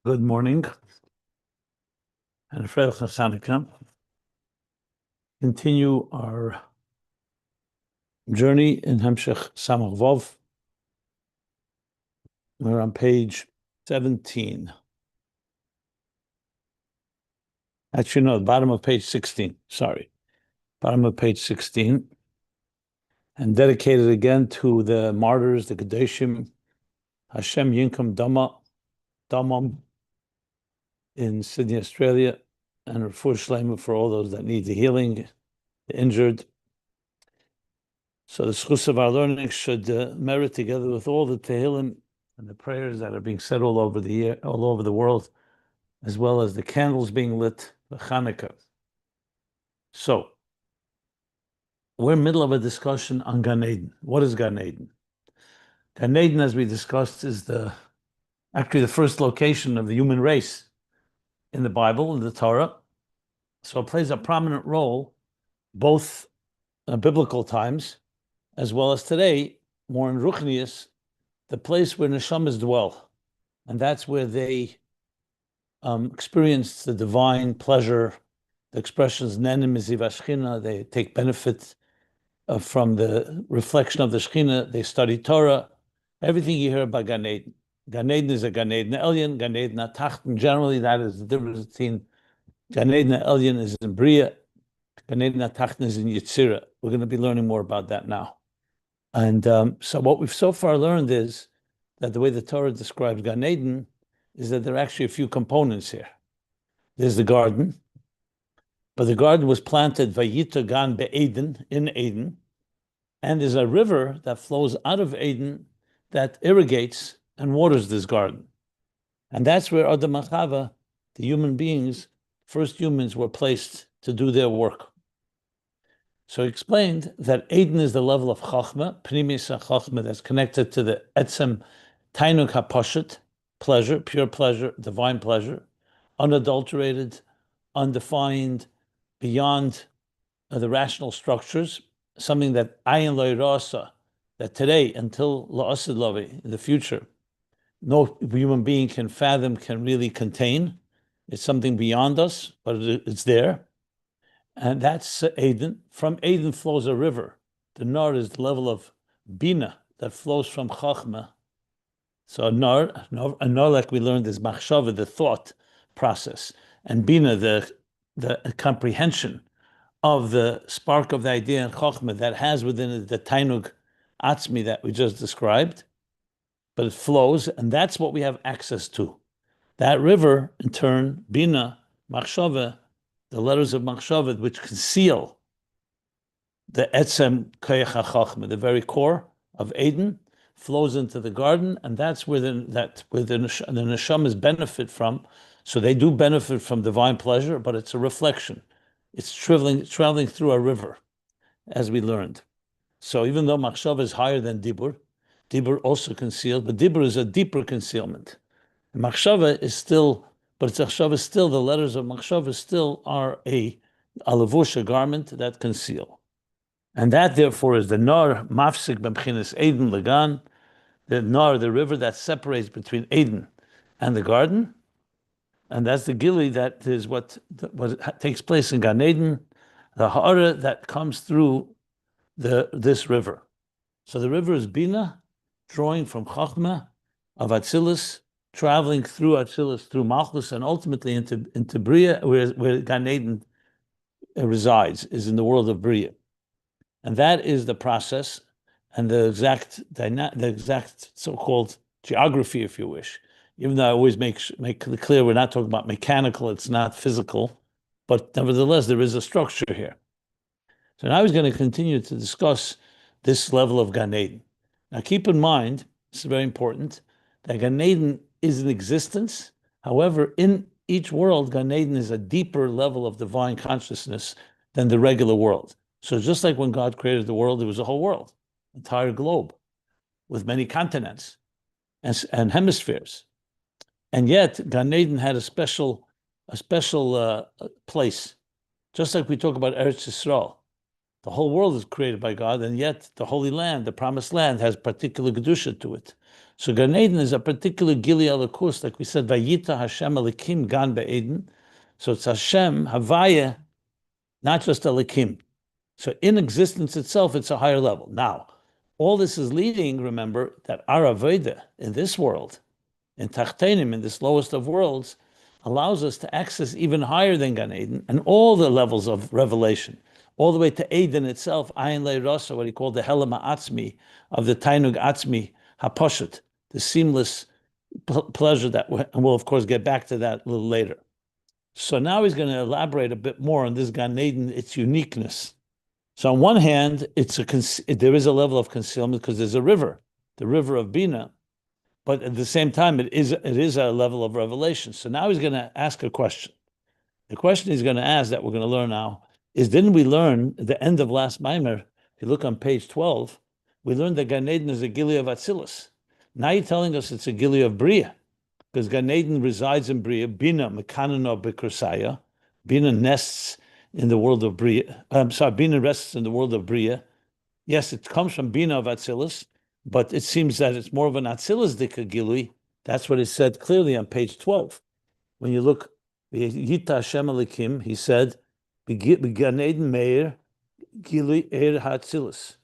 Good morning and Freilich Hanukkah. Continue our journey in Hemshech Samach Vov. We're on page 17. Actually, no, bottom of page 16. Sorry. Bottom of page 16. And dedicated again to the martyrs, the Kedoshim, Hashem Yinkum Damam in Sydney, Australia, and Refuah Shlema for all those that need the healing, the injured. So the schus of our learning should merit, together with all the tehillim and the prayers that are being said all over the world, as well as the candles being lit for Hanukkah. So we're in the middle of a discussion on Gan Eden. What is Gan Eden? Gan Eden, as we discussed, is actually the first location of the human race in the Bible, in the Torah. So it plays a prominent role, both in biblical times, as well as today, more in Ruchnius, the place where neshamas dwell. And that's where they experience the divine pleasure, the expressions nenim miziv Shechina. They take benefit from the reflection of the Shechina. They study Torah. Everything you hear about Gan Eden. Gan Eden is a Gan Eden Elyon, Gan Eden Tachten. Generally, that is the difference between Gan Eden Elyon is in Beriyah, Gan Eden Tachten is in Yetzirah. We're going to be learning more about that now. And so what we've so far learned is that the way the Torah describes Gan Eden is that there are actually a few components here. There's the garden, but the garden was planted Vayita Gan Be'Eden, in Eden, and there's a river that flows out of Eden that irrigates and waters this garden. And that's where Adam and Chava, the human beings, first humans, were placed to do their work. So he explained that Eden is the level of Chochma, Pnimis Chochma, that's connected to the Etzem Tainuk HaPoshet, pleasure, pure pleasure, divine pleasure, unadulterated, undefined, beyond the rational structures, something that Ayin Lo Rasa, that today, until La'asid Lavi, in the future, no human being can fathom, can really contain. It's something beyond us, but it's there. And that's Eden. From Eden flows a river. The Nar is the level of Binah that flows from Chochma. So a Nar, like we learned, is Machshava, the thought process, and Binah, the comprehension of the spark of the idea in Chochma that has within it the Tainug Atzmi that we just described, but it flows, and that's what we have access to. That river, in turn, Binah, Machshava, the letters of Machshava, which conceal the Etzem Koyach HaChochma, the very core of Eden, flows into the garden, and that's where the neshamas benefit from. So they do benefit from divine pleasure, but it's a reflection. It's traveling through a river, as we learned. So even though Machshava is higher than Dibur also concealed, but Dibur is a deeper concealment. And Machshava is still, but Machshava is still, the letters of Machshava still are a levush, a garment that conceal. And that, therefore, is the Nar Mafsik B'Mchinas Eden Lagan, the Nar, the river that separates between Eden and the garden. And that's the Gili that is what takes place in Gan Eden, the Ha'ara that comes through this river. So the river is Binah, drawing from Chochma of Atzilus, traveling through Atzilus, through Malchus, and ultimately into Beriyah, where Gan Eden resides, is in the world of Beriyah. And that is the process and the exact so-called geography, if you wish. Even though I always make clear we're not talking about mechanical, it's not physical, but nevertheless, there is a structure here. So now he's going to continue to discuss this level of Gan Eden. Now keep in mind, this is very important, that Gan Eden is in existence. However, in each world, Gan Eden is a deeper level of divine consciousness than the regular world. So just like when God created the world, there was a whole world, entire globe, with many continents and hemispheres. And yet, Gan Eden had a special place. Just like we talk about Eretz Yisrael. The whole world is created by God, and yet the Holy Land, the Promised Land, has particular kedusha to it. So Gan Eden is a particular Gili Alakus, like we said, Vayita Hashem Elikim Gan Be'eden. So it's Hashem, Havaya, not just Elikim. So in existence itself, it's a higher level. Now, all this is leading, remember, that our Avodah in this world, in Tachtenim, in this lowest of worlds, allows us to access even higher than Gan Eden and all the levels of revelation, all the way to Eden itself, Ayin Le Rasa, what he called the Helema Atzmi, of the Tainug Atzmi Haposhet, the seamless pleasure that, and we'll of course get back to that a little later. So now he's going to elaborate a bit more on this Gan Eden, its uniqueness. So on one hand, there is a level of concealment because there's a river, the river of Binah, but at the same time, it is a level of revelation. So now he's going to ask a question. The question he's going to ask that we're going to learn now is, didn't we learn at the end of last Maimer, if you look on page 12, we learned that Gan Eden is a Gili of Atzilus. Now you're telling us it's a Gili of Beriyah, because Gan Eden resides in Beriyah, Binah Mekanano Bekursaya, Binah nests in the world of Beriyah. Binah rests in the world of Beriyah. Yes, it comes from Binah of Atzilus, but it seems that it's more of an Atzilus Dika Gilui. That's what it said clearly on page 12. When you look, Yita Hashem Elikim, he said, Gan Eden Meir Gilui Er HaAtzilus.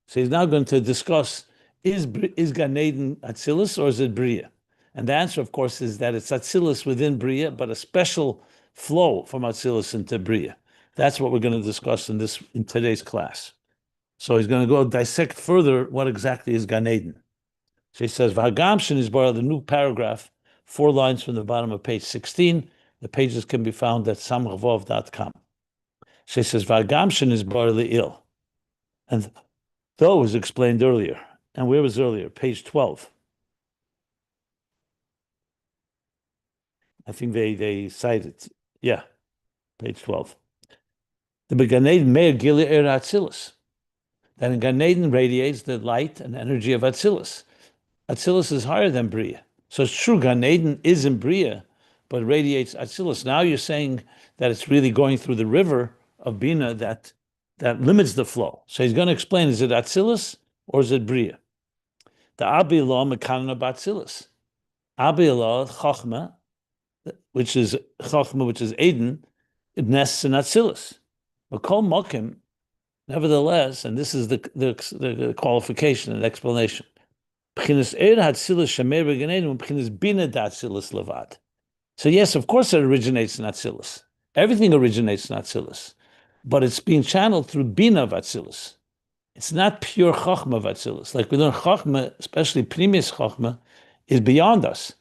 So he's now going to discuss, is Gan Eden Atzilus or is it Beriyah? And the answer, of course, is that it's Atzilus within Beriyah, but a special flow from Atzilus into Beriyah. That's what we're going to discuss in today's class. So he's going to go dissect further what exactly is Gan Eden. So he says, V'hagamshin is bar, the new paragraph, 4 lines from the bottom of page 16. The pages can be found at samachvov.com. So he says, V'hagamshin is bar le'il. And though was explained earlier. And where was earlier? Page 12. I think they cited. Yeah, page 12. The Gan Eden Meir Gili Er Atzilus. That in Gan Eden radiates the light and energy of Atzilus. Atzilus is higher than Beriyah. So it's true, Gan Eden is in Beriyah, but it radiates Atzilus. Now you're saying that it's really going through the river of Binah that limits the flow. So he's going to explain, is it Atzilus or is it Beriyah? The Abilah Mekanana Batzilus. Abilah Chochma, which is Eden, it nests in Atzilus. But Kol Mokim, nevertheless, and this is the qualification and explanation. So yes, of course it originates in Atzilus. Everything originates in Atzilus, but it's being channeled through Binah of Atzilus. It's not pure Chochma of Atzilus. Like we learn Chochma, especially Primis Chochma, is beyond us.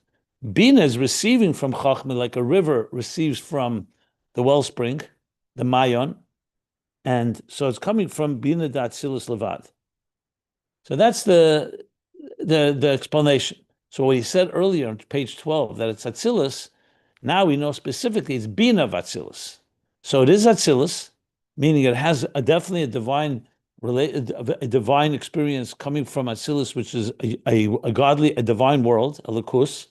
Binah is receiving from Chochma like a river receives from the wellspring, the Mayon, and so it's coming from Binah da Atzilus Levad. So that's the explanation. So what he said earlier on page 12, that it's Atzilus, now we know specifically it's Binah of Atzilus. So it is Atzilus, meaning it has definitely a divine experience coming from Atzilus, which is a godly, a divine world, a Lakus,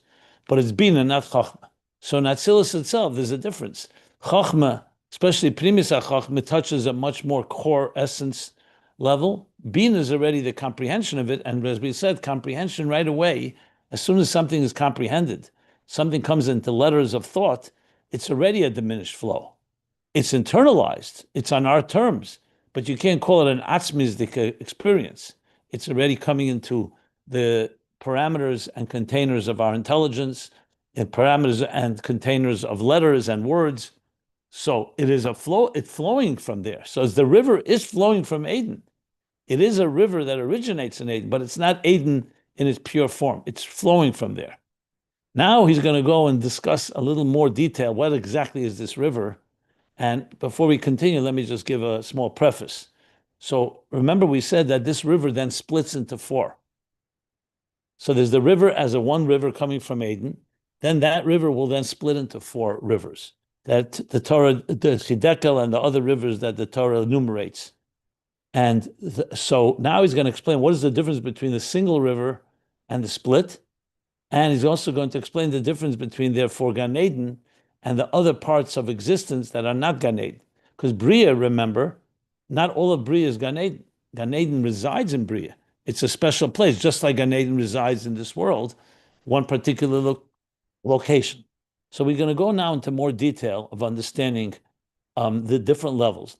but it's Binah, not Chochma. So in Atzilus itself, there's a difference. Chochma, especially Primis HaChochma, touches a much more core essence level. Binah is already the comprehension of it, and as we said, comprehension right away, as soon as something is comprehended, something comes into letters of thought, it's already a diminished flow. It's internalized, it's on our terms, but you can't call it an atzmizdik experience. It's already coming into the parameters and containers of our intelligence, and parameters and containers of letters and words. So it is a flow, it's flowing from there. So as the river is flowing from Eden, it is a river that originates in Eden, but it's not Eden in its pure form. It's flowing from there. Now he's going to go and discuss a little more detail. What exactly is this river? And before we continue, let me just give a small preface. So remember we said that this river then splits into 4. So there's the river as a one river coming from Eden. Then that river will then split into 4 rivers. That the Torah, the Chidekel, and the other rivers that the Torah enumerates. And so now he's going to explain what is the difference between the single river and the split. And he's also going to explain the difference between, therefore, Gan Eden and the other parts of existence that are not Gan Eden. Because Beriyah, remember, not all of Beriyah is Gan Eden. Gan Eden resides in Beriyah. It's a special place, just like Gan Eden resides in this world, one particular location. So we're going to go now into more detail of understanding the different levels.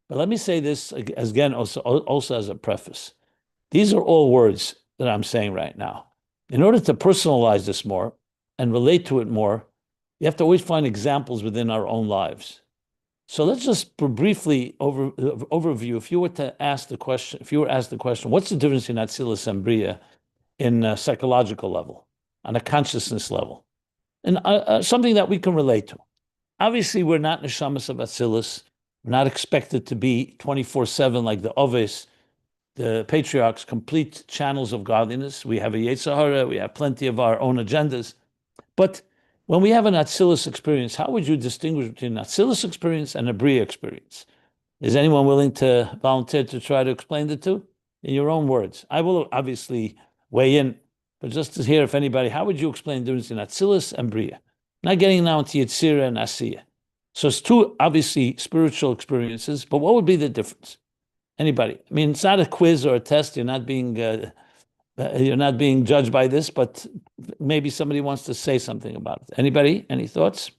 But let me say this again, also as a preface. These are all words that I'm saying right now. In order to personalize this more and relate to it more, you have to always find examples within our own lives. So let's just briefly overview. If you were to ask the question, what's the difference in Atzilus and Beriyah in a psychological level, on a consciousness level, and something that we can relate to? Obviously, we're not neshamas of Atzilus. We're not expected to be 24/7 like the Oves, the patriarchs, complete channels of godliness. We have a Yetzer Hara, we have plenty of our own agendas. But when we have an Atzilus experience, how would you distinguish between an Atzilus experience and a Beriyah experience? Is anyone willing to volunteer to try to explain the two in your own words? I will obviously weigh in, but just to hear if anybody, how would you explain the difference in Atzilus and Beriyah? Not getting now into Yetzirah and Asiyah. So it's two obviously spiritual experiences, but what would be the difference? Anybody? I mean, it's not a quiz or a test. You're not being judged by this, but maybe somebody wants to say something about it. Anybody? Any thoughts?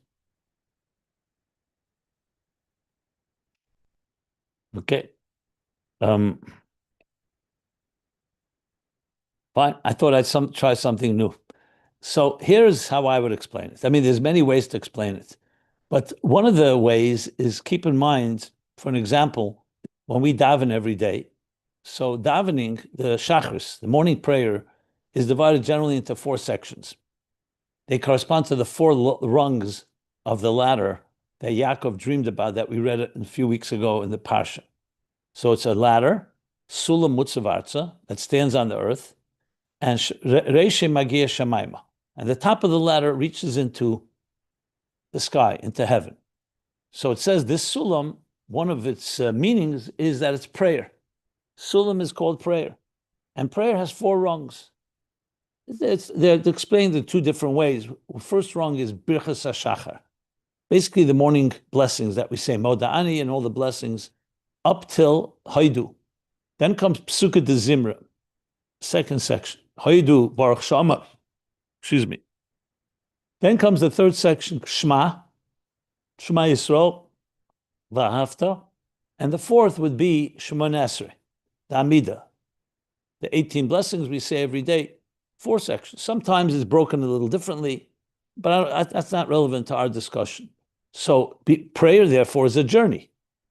Okay. Fine. I thought I'd try something new. So here's how I would explain it. I mean, there's many ways to explain it, but one of the ways is keep in mind, for an example, when we daven every day. So davening, the shachris, the morning prayer, is divided generally into four sections. They correspond to the four rungs of the ladder that Yaakov dreamed about that we read it a few weeks ago in the Parsha. So it's a ladder, sulam mutzavarza, that stands on the earth, and reishe magia shemaima. And the top of the ladder reaches into the sky, into heaven. So it says this sulam, one of its meanings is that it's prayer. Sulam is called prayer. And prayer has four rungs. They're explained in two different ways. The first rung is birchas hashachar, basically the morning blessings that we say, moda'ani and all the blessings, up till haidu. Then comes psuka de zimra, second section, haidu baruch shama, excuse me. Then comes the third section, shema Yisrael, va'afta, and the fourth would be Shemona Esrei, the Amida, the 18 blessings we say every day. Four sections. Sometimes it's broken a little differently, but that's not relevant to our discussion. So prayer, therefore, is a journey.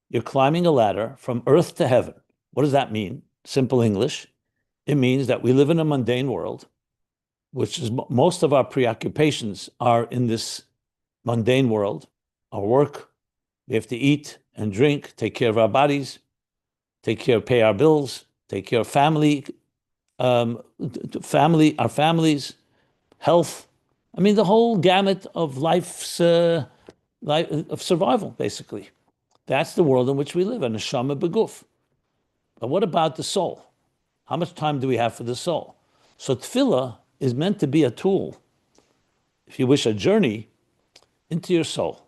You're climbing a ladder from earth to heaven. What does that mean? Simple English. It means that we live in a mundane world, which is most of our preoccupations are in this mundane world. Our work, we have to eat and drink, take care of our bodies, pay our bills, take care of our families, health. I mean, the whole gamut of life's life of survival, basically. That's the world in which we live, a neshama beguf. But what about the soul? How much time do we have for the soul? So tefillah is meant to be a tool, if you wish, a journey into your soul.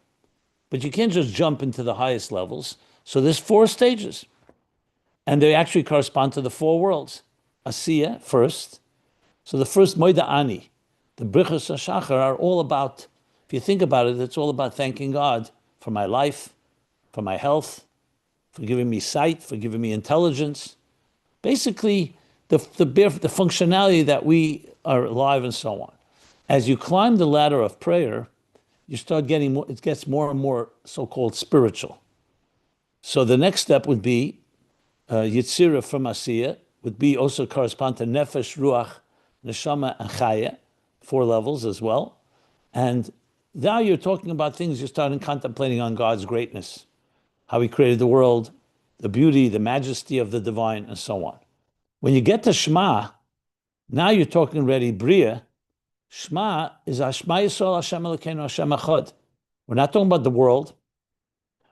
But you can't just jump into the highest levels. So there's four stages. And they actually correspond to the four worlds. Asiya, first. So the first Moida Ani, the Brichas HaShachar are all about, if you think about it, it's all about thanking God for my life, for my health, for giving me sight, for giving me intelligence. Basically, the functionality that we are alive and so on. As you climb the ladder of prayer, you start getting more, it gets more and more so-called spiritual. So the next step would be Yetzirah from Asiyah, would be also correspond to Nefesh, Ruach, Neshama, and Chaya, four levels as well. And now you're talking about things you're starting contemplating on God's greatness, how He created the world, the beauty, the majesty of the divine, and so on. When you get to Shema, now you're talking already Beriyah. Shema is Shema Yisrael Hashem Elokeinu Hashem Echad. We're not talking about the world.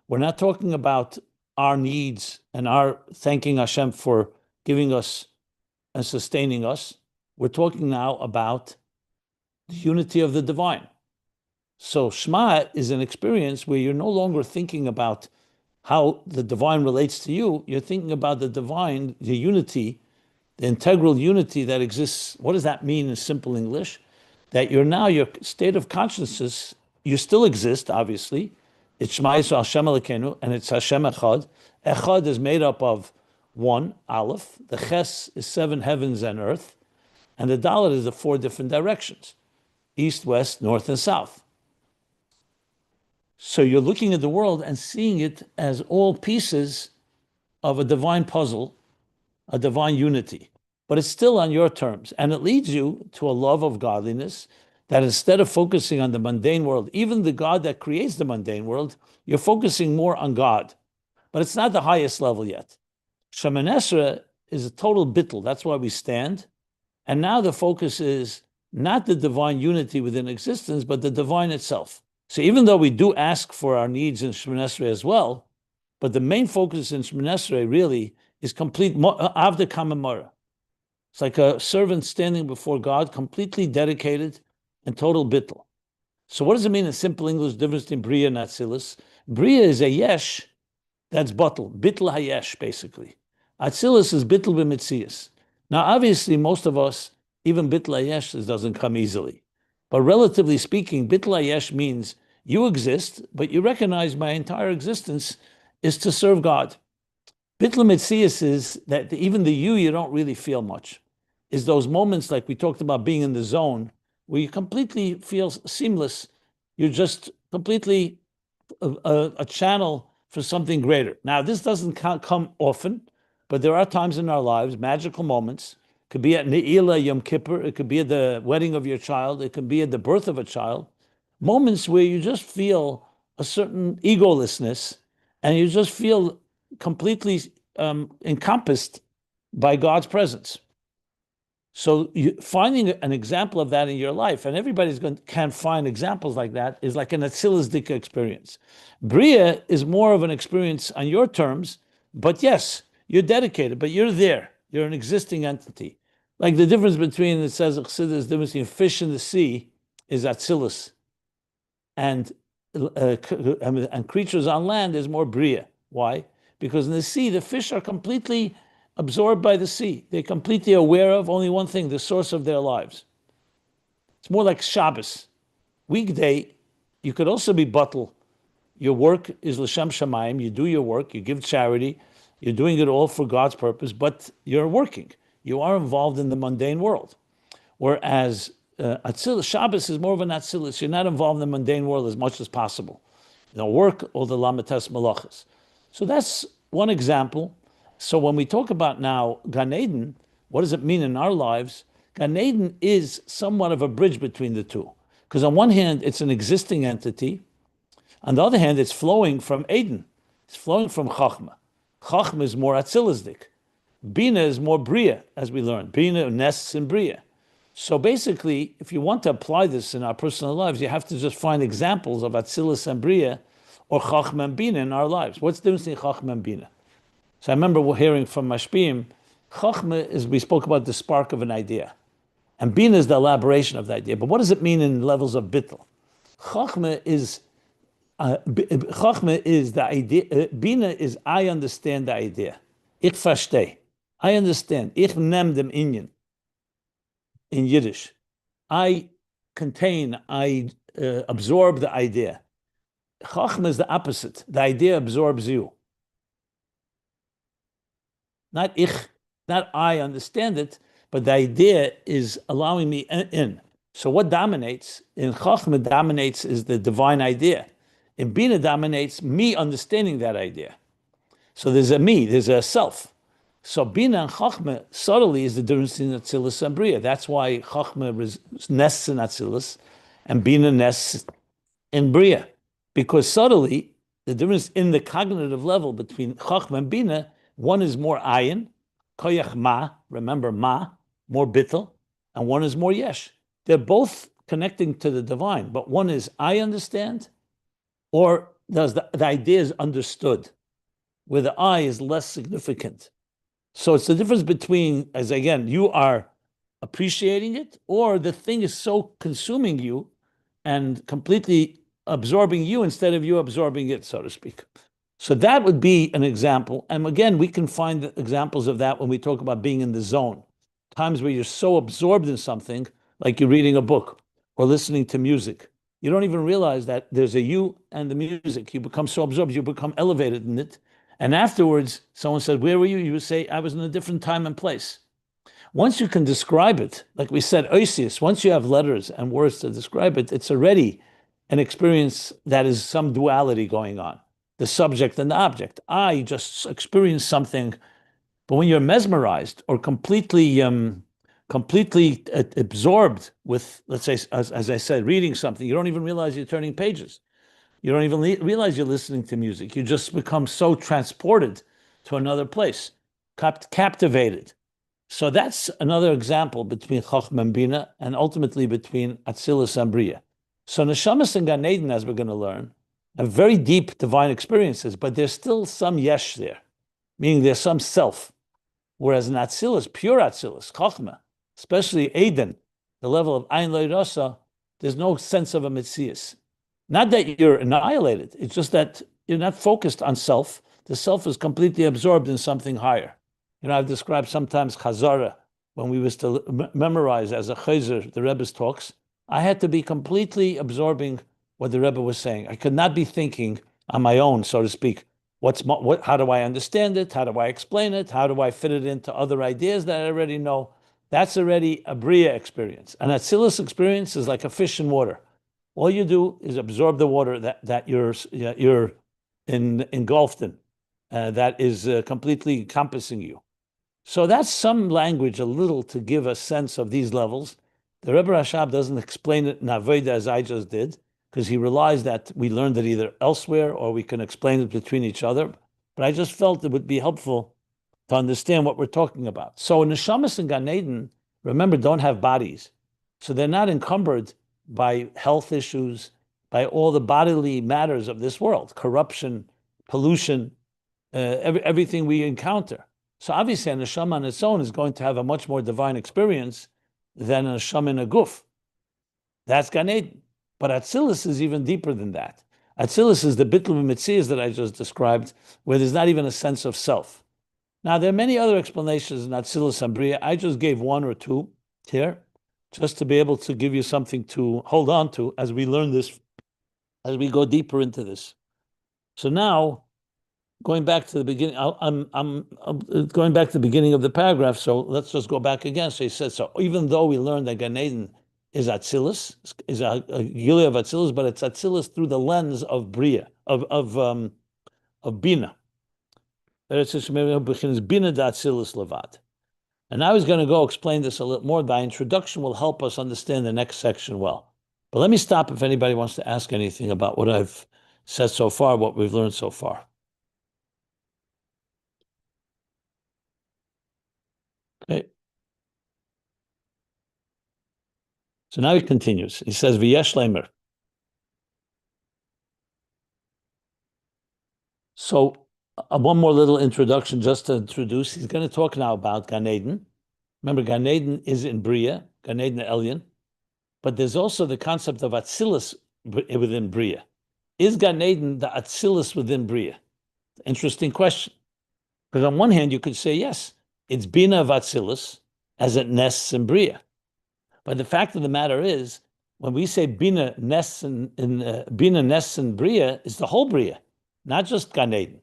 We're not talking about our needs and our thanking Hashem for giving us and sustaining us. We're talking now about the unity of the divine. So Shema is an experience where you're no longer thinking about how the divine relates to you, you're thinking about the divine, the unity, the integral unity that exists. What does that mean in simple English? That your state of consciousness, you still exist, obviously. It's Shema Yisrael Hashem Elokeinu, and it's Hashem Echad. Echad is made up of one, Aleph. The Ches is 7 heavens and earth. And the Dalet is the 4 different directions: east, west, north, and south. So you're looking at the world and seeing it as all pieces of a divine puzzle, a divine unity. But it's still on your terms. And it leads you to a love of godliness that instead of focusing on the mundane world, even the God that creates the mundane world, you're focusing more on God. But it's not the highest level yet. Shemoneh Esrei is a total bittul. That's why we stand. And now the focus is not the divine unity within existence, but the divine itself. So even though we do ask for our needs in Shemoneh Esrei as well, but the main focus in Shemoneh Esrei really is complete avda kamemora. It's like a servant standing before God, completely dedicated and total bittul. So what does it mean in simple English, difference between Beriyah and Atzilus? Beriyah is a yesh that's bittul hayesh, basically. Atzilus is bittul b'mitzias. Now, obviously, most of us, even bittul hayesh doesn't come easily. But relatively speaking, bittul hayesh means you exist, but you recognize my entire existence is to serve God. Bittul mitzias is that even the you don't really feel much. Is those moments like we talked about being in the zone where you completely feel seamless. You're just completely a channel for something greater. Now, this doesn't come often, but there are times in our lives, magical moments. It could be at Ne'ilah Yom Kippur. It could be at the wedding of your child. It could be at the birth of a child. Moments where you just feel a certain egolessness and you just feel completely encompassed by God's presence. So finding an example of that in your life, and everybody's can find examples like that, is like an Atzilus Dika experience. Beriyah is more of an experience on your terms, but yes, you're dedicated, but you're there. You're an existing entity. Like the difference between, it says, the difference between fish in the sea is Atzilus, and creatures on land is more Beriyah. Why? Because in the sea, the fish are completely absorbed by the sea. They're completely aware of only one thing, the source of their lives. It's more like Shabbos. Weekday, you could also be buttle. Your work is l'shem shamayim. You do your work, you give charity, you're doing it all for God's purpose, but you're working. You are involved in the mundane world. Whereas Atzilus, Shabbos is more of an Atzilus. You're not involved in the mundane world as much as possible. Work all the lamates malachas. So that's one example. So when we talk about now Gan Eden, what does it mean in our lives? Gan Eden is somewhat of a bridge between the two. Because on one hand, it's an existing entity. On the other hand, it's flowing from Eden. It's flowing from Chochma. Chochma is more Atzilizdik. Binah is more Beriyah, as we learned. Binah nests in Beriyah. So basically, if you want to apply this in our personal lives, you have to just find examples of Atzilus and Beriyah or Chochma and Binah in our lives. What's the difference between Chochma and Binah? So I remember hearing from Mashpim, Chochma is, we spoke about the spark of an idea. And Binah is the elaboration of the idea. But what does it mean in levels of bittul? Chochma is the idea. Binah is I understand the idea. Ich verstehe. I understand. Ich nehm dem Inyan. In Yiddish. I contain, I absorb the idea. Chochma is the opposite. The idea absorbs you. Not I understand it, but the idea is allowing me in. So what dominates? In Chochma dominates is the divine idea. In Binah dominates me understanding that idea. So there's a me, there's a self. So Binah and Chochma subtly is the difference in Atzilus and Beriyah. That's why Chochma nests in Atzilus and Binah nests in Beriyah. Because subtly, the difference in the cognitive level between Chochma and Binah, one is more ayin, koyach ma, remember ma, more bittul, and one is more yesh. They're both connecting to the divine, but one is I understand, or does the idea is understood, where the I is less significant. So it's the difference between, as again, you are appreciating it, or the thing is so consuming you and completely absorbing you instead of you absorbing it, so to speak. So that would be an example. And again, we can find examples of that when we talk about being in the zone. Times where you're so absorbed in something, like you're reading a book or listening to music. You don't even realize that there's a you and the music. You become so absorbed, you become elevated in it. And afterwards, someone said, "Where were you?" You would say, "I was in a different time and place." Once you can describe it, like we said, oisius, once you have letters and words to describe it, it's already an experience that is some duality going on, the subject and the object. I just experienced something, but when you're mesmerized or completely absorbed with, let's say, as I said, reading something, you don't even realize you're turning pages. You don't even realize you're listening to music. You just become so transported to another place, captivated. So that's another example between Chochma and Binah, and ultimately between Atzilus and Beriyah. So Neshamas and Gan Eden, as we're going to learn, have very deep divine experiences, but there's still some yesh there, meaning there's some self. Whereas in Atzilus, pure Atzilus, Chochma, especially Eden, the level of Ein Lo Rasa, there's no sense of a Metzias. Not that you're annihilated, it's just that you're not focused on self. The self is completely absorbed in something higher. I've described sometimes Chazara, when we was to memorize as a Chazer the Rebbe's talks. I had to be completely absorbing what the Rebbe was saying. I could not be thinking on my own, so to speak. How do I understand it? How do I explain it? How do I fit it into other ideas that I already know? That's already a Beriyah experience. An Atzilus experience is like a fish in water. All you do is absorb the water that you're engulfed in, that is completely encompassing you. So that's some language a little to give a sense of these levels. The Rebbe Rashab doesn't explain it in Avodah as I just did, because he realized that we learned it either elsewhere or we can explain it between each other. But I just felt it would be helpful to understand what we're talking about. So Neshamas and Gan Eden, remember, don't have bodies. So they're not encumbered by health issues, by all the bodily matters of this world, corruption, pollution, everything we encounter. So obviously, a neshama on its own is going to have a much more divine experience than a neshama in a guf. That's Gan Eden. But Atzilus is even deeper than that. Atzilus is the bittul mitzvahs that I just described, where there's not even a sense of self. Now, there are many other explanations in Atzilus and Beriyah. I just gave one or two here, just to be able to give you something to hold on to as we learn this, as we go deeper into this. So now, going back to the beginning, I'm going back to the beginning of the paragraph. So let's just go back again. So he says, so even though we learned that Gan Eden is Atzilus, is a Gilead of Atzilus, but it's Atzilus through the lens of Beriyah, of Binah. Binah da Atzilus levad. And now he's going to go explain this a little more. By introduction will help us understand the next section well. But let me stop if anybody wants to ask anything about what I've said so far, what we've learned so far. Okay. So now he continues. He says, "V'yesh leimer." So one more little introduction just to introduce. He's going to talk now about Gan Eden. Remember, Gan Eden is in Beriyah, Gan Eden Elyon, but there's also the concept of Atzilus within Beriyah. Is Gan Eden the Atzilus within Beriyah? Interesting question. Because on one hand, you could say, yes, it's Binah of Atzilus as it nests in Beriyah. But the fact of the matter is, when we say Binah nests in Beriyah, it's the whole Beriyah, not just Gan Eden.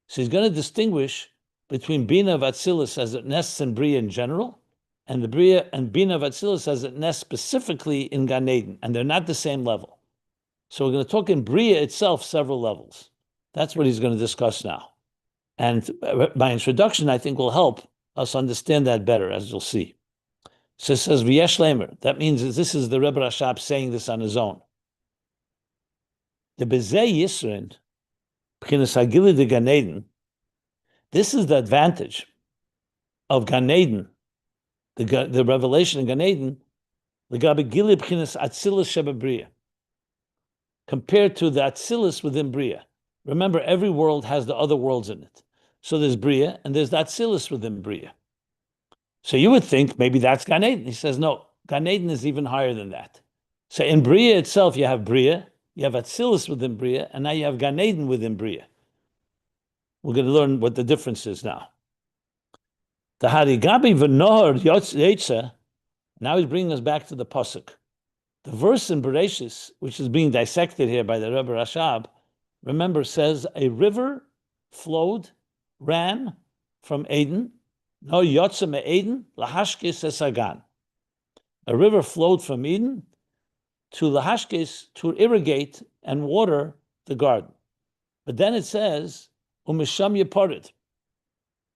So he's going to distinguish between Binah of Atzilus as it nests in Beriyah in general, and the Beriyah and Binah of Atzilus as it nests specifically in Gan Eden, and they're not the same level. So we're going to talk in Beriyah itself several levels. That's what he's going to discuss now. And my introduction, I think, will help us understand that better, as you'll see. So it says, V'yesh leimer. That means this is the Rebbe Rashab saying this on his own. The Bezei Yisrin, P'chinas Hagili de Gan Eden, this is the advantage of Gan Eden, the revelation in Gan Eden, the Gabi Gili P'chinas Atzilus Sheba Beriyah, compared to the Atzilus within Beriyah. Remember, every world has the other worlds in it. So there's Beriyah, and there's the Atzilus within Beriyah. So you would think maybe that's Gan Eden. He says, no, Gan Eden is even higher than that. So in Beriyah itself, you have Beriyah, you have Atzilus within Beriyah, and now you have Gan Eden within Beriyah. We're going to learn what the difference is now. The Harigabi v'nohar yotze. Now he's bringing us back to the pasuk. The verse in Bereshis, which is being dissected here by the Rebbe Rashab, remember, says a river ran from Eden. No yotze me Eden lahashkis esagan. A river flowed from Eden to lahashkis to irrigate and water the garden. But then it says umisham yeparid.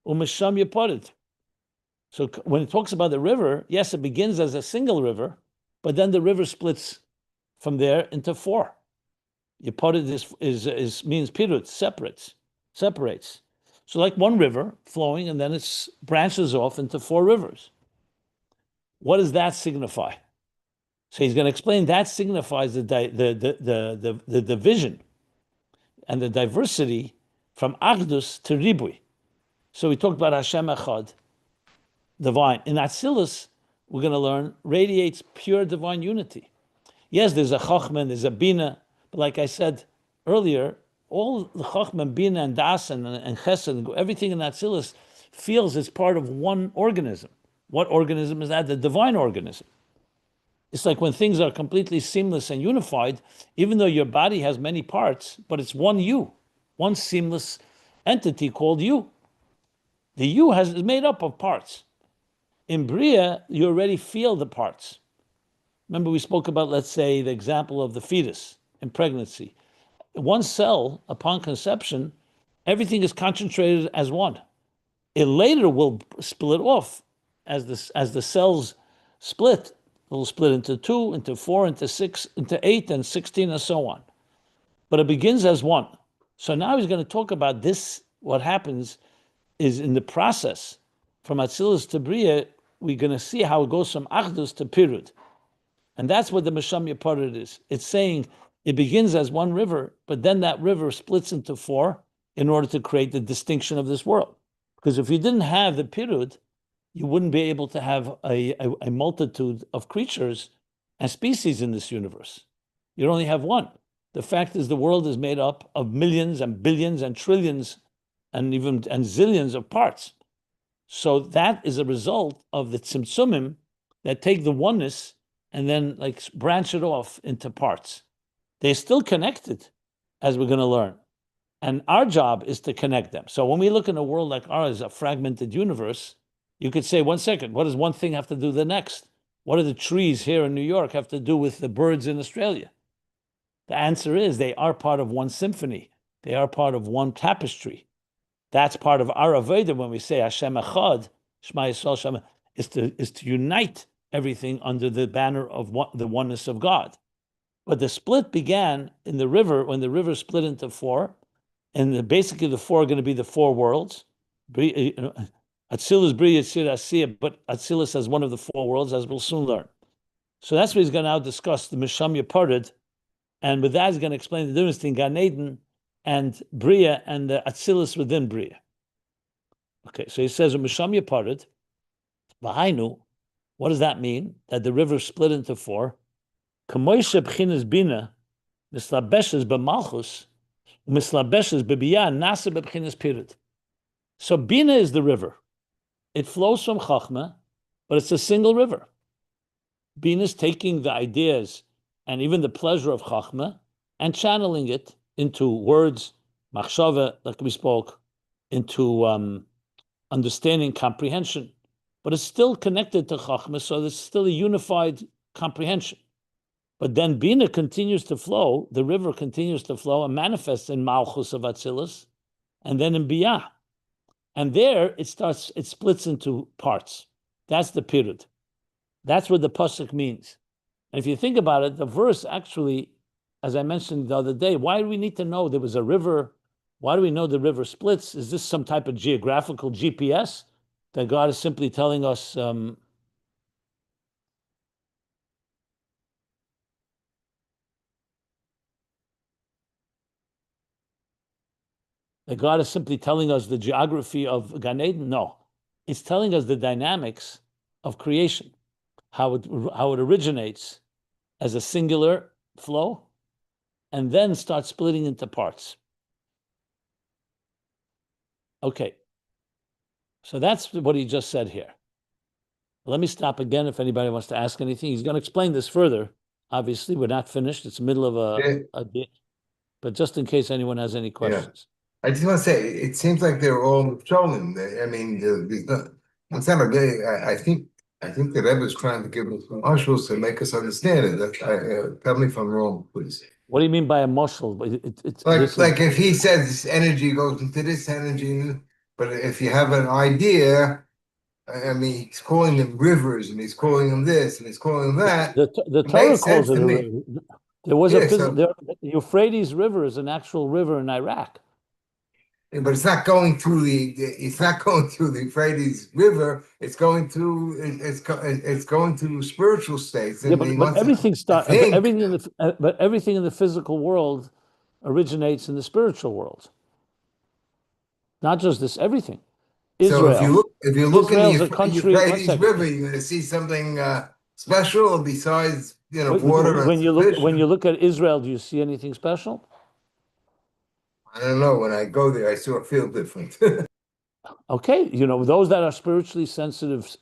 Umisham yeparid. So when it talks about the river, yes, it begins as a single river, but then the river splits from there into four. Yeparid is means pirut, separates. So like one river flowing, and then it branches off into four rivers. What does that signify? So he's going to explain that signifies the division and the diversity from Achdus to Ribui. So we talked about Hashem Echad, divine. In Atzilus, we're going to learn, radiates pure divine unity. Yes, there's a Chochma and there's a Binah, but like I said earlier, all the Chochma and Binah and Das and Chesed, everything in Atzilus feels it's part of one organism. What organism is that? The divine organism. It's like when things are completely seamless and unified, even though your body has many parts, but it's one you, one seamless entity called you. The you is made up of parts. In Beriyah, you already feel the parts. Remember we spoke about, let's say, the example of the fetus in pregnancy. One cell, upon conception, everything is concentrated as one. It later will split off as the cells split. It will split into 2, into 4, into 6, into 8, and 16, and so on. But it begins as one. So now he's going to talk about this. What happens is in the process, from Atzilus to Beriyah, we're going to see how it goes from Achdus to Pirud. And that's what the Misham Yeparid is. It's saying it begins as one river, but then that river splits into four in order to create the distinction of this world. Because if you didn't have the Pirud, you wouldn't be able to have a multitude of creatures and species in this universe. You'd only have one. The fact is the world is made up of millions and billions and trillions and zillions of parts. So that is a result of the tzimtzumim that take the oneness and then like branch it off into parts. They're still connected, as we're going to learn. And our job is to connect them. So when we look in a world like ours, a fragmented universe, you could say, 1 second, what does one thing have to do with the next? What do the trees here in New York have to do with the birds in Australia? The answer is they are part of one symphony. They are part of one tapestry. That's part of our avodah when we say Hashem Echad, Shema Yisrael Shem, is to unite everything under the banner of the oneness of God. But the split began in the river, when the river split into four, and basically the four are going to be the four worlds. Atzilus, Beriyah, Yitzir, Asiyah, but Atzilus has one of the four worlds, as we'll soon learn. So that's what he's going to now discuss, the Misham Yeparid, and with that he's going to explain the difference between Gan Eden and Beriyah and the Atzilus within Beriyah. Okay, so he says, Misham Yeparid, V'hainu, what does that mean? That the river split into four. Kamoishe b'chinas Binah, mislabeshes b'malchus, mislabeshes b'biyah, nasa b'chinas Pirud. So Binah is the river. It flows from Chochma, but it's a single river. Binah is taking the ideas and even the pleasure of Chochma and channeling it into words, machshava, like we spoke, into understanding, comprehension. But it's still connected to Chochma, so there's still a unified comprehension. But then Binah continues to flow, the river continues to flow and manifests in Malchus of Atzilus, and then in Biyah. And there it splits into parts. That's the Pirud. That's what the pasuk means. And if you think about it, the verse actually, as I mentioned the other day, why do we need to know there was a river? Why do we know the river splits? Is this some type of geographical GPS that God is simply telling us? That God is simply telling us the geography of Gan Eden? No, it's telling us the dynamics of creation, how it originates as a singular flow, and then starts splitting into parts. Okay. So that's what he just said here. Let me stop again if anybody wants to ask anything. He's going to explain this further. Obviously, we're not finished. It's the middle of a bit, but just in case anyone has any questions. I just want to say, it seems like they're all trolling. I mean, it's not a gay. I think the Rebbe is trying to give us some ushers to make us understand it. Tell me if I'm wrong, please. What do you mean by a muscle? Like if he says this energy goes into this energy, but if you have an idea, I mean, he's calling them rivers, and he's calling them this, and he's calling them that. The It Torah makes calls sense it to a me. river. There was Yeah, the Euphrates River is an actual river in Iraq. but it's not going through the Euphrates River. It's going through it's going through spiritual states. Yeah, And he but wants to, I but think. everything in the physical world originates in the spiritual world. Not just this, everything. So Israel. if you look in Israel's the a country. One Euphrates second. River, you're going to see something special besides water and When you fish. look at Israel, do you see anything special? I don't know. When I go there, I sort of feel different. Okay, those that are spiritually sensitive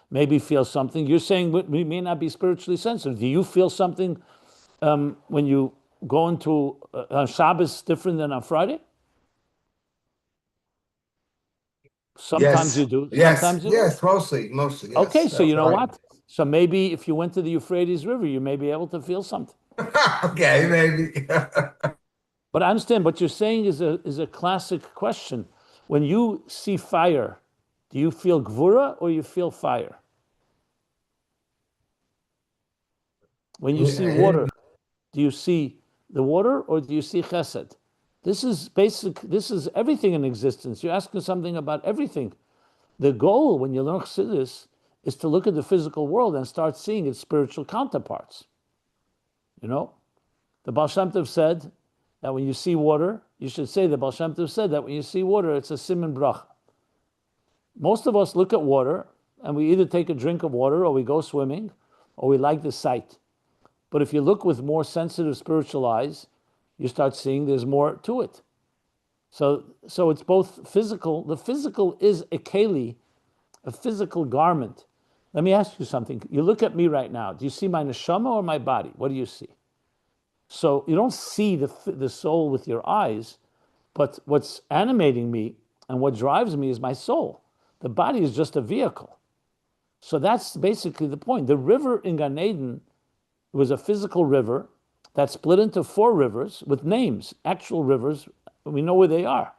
maybe feel something. You're saying we may not be spiritually sensitive. Do you feel something when you go into Shabbos different than on Friday? Sometimes you Yes, do. yes, Sometimes you don't. yes. Mostly, Okay, yes. so you know Right. what? So maybe if you went to the Euphrates River, you may be able to feel something. Okay, maybe. But I understand what you're saying is a classic question. When you see fire, do you feel gvura or you feel fire? When you see water, do you see the water or do you see chesed? This is basic. This is everything in existence. You're asking something about everything. The goal when you learn Chassidus is to look at the physical world and start seeing its spiritual counterparts. The Baal Shem Tov said that when you see water, you should say the Baal Shem Tov said that when you see water, it's a siman bracha. Most of us look at water and we either take a drink of water or we go swimming or we like the sight. But if you look with more sensitive spiritual eyes, you start seeing there's more to it. So it's both physical. The physical is a keli, a physical garment. Let me ask you something. You look at me right now. Do you see my neshama or my body? What do you see? So you don't see the soul with your eyes, but what's animating me and what drives me is my soul. The body is just a vehicle. So that's basically the point. The river in Gan Eden was a physical river that split into 4 rivers with names, actual rivers. We know where they are.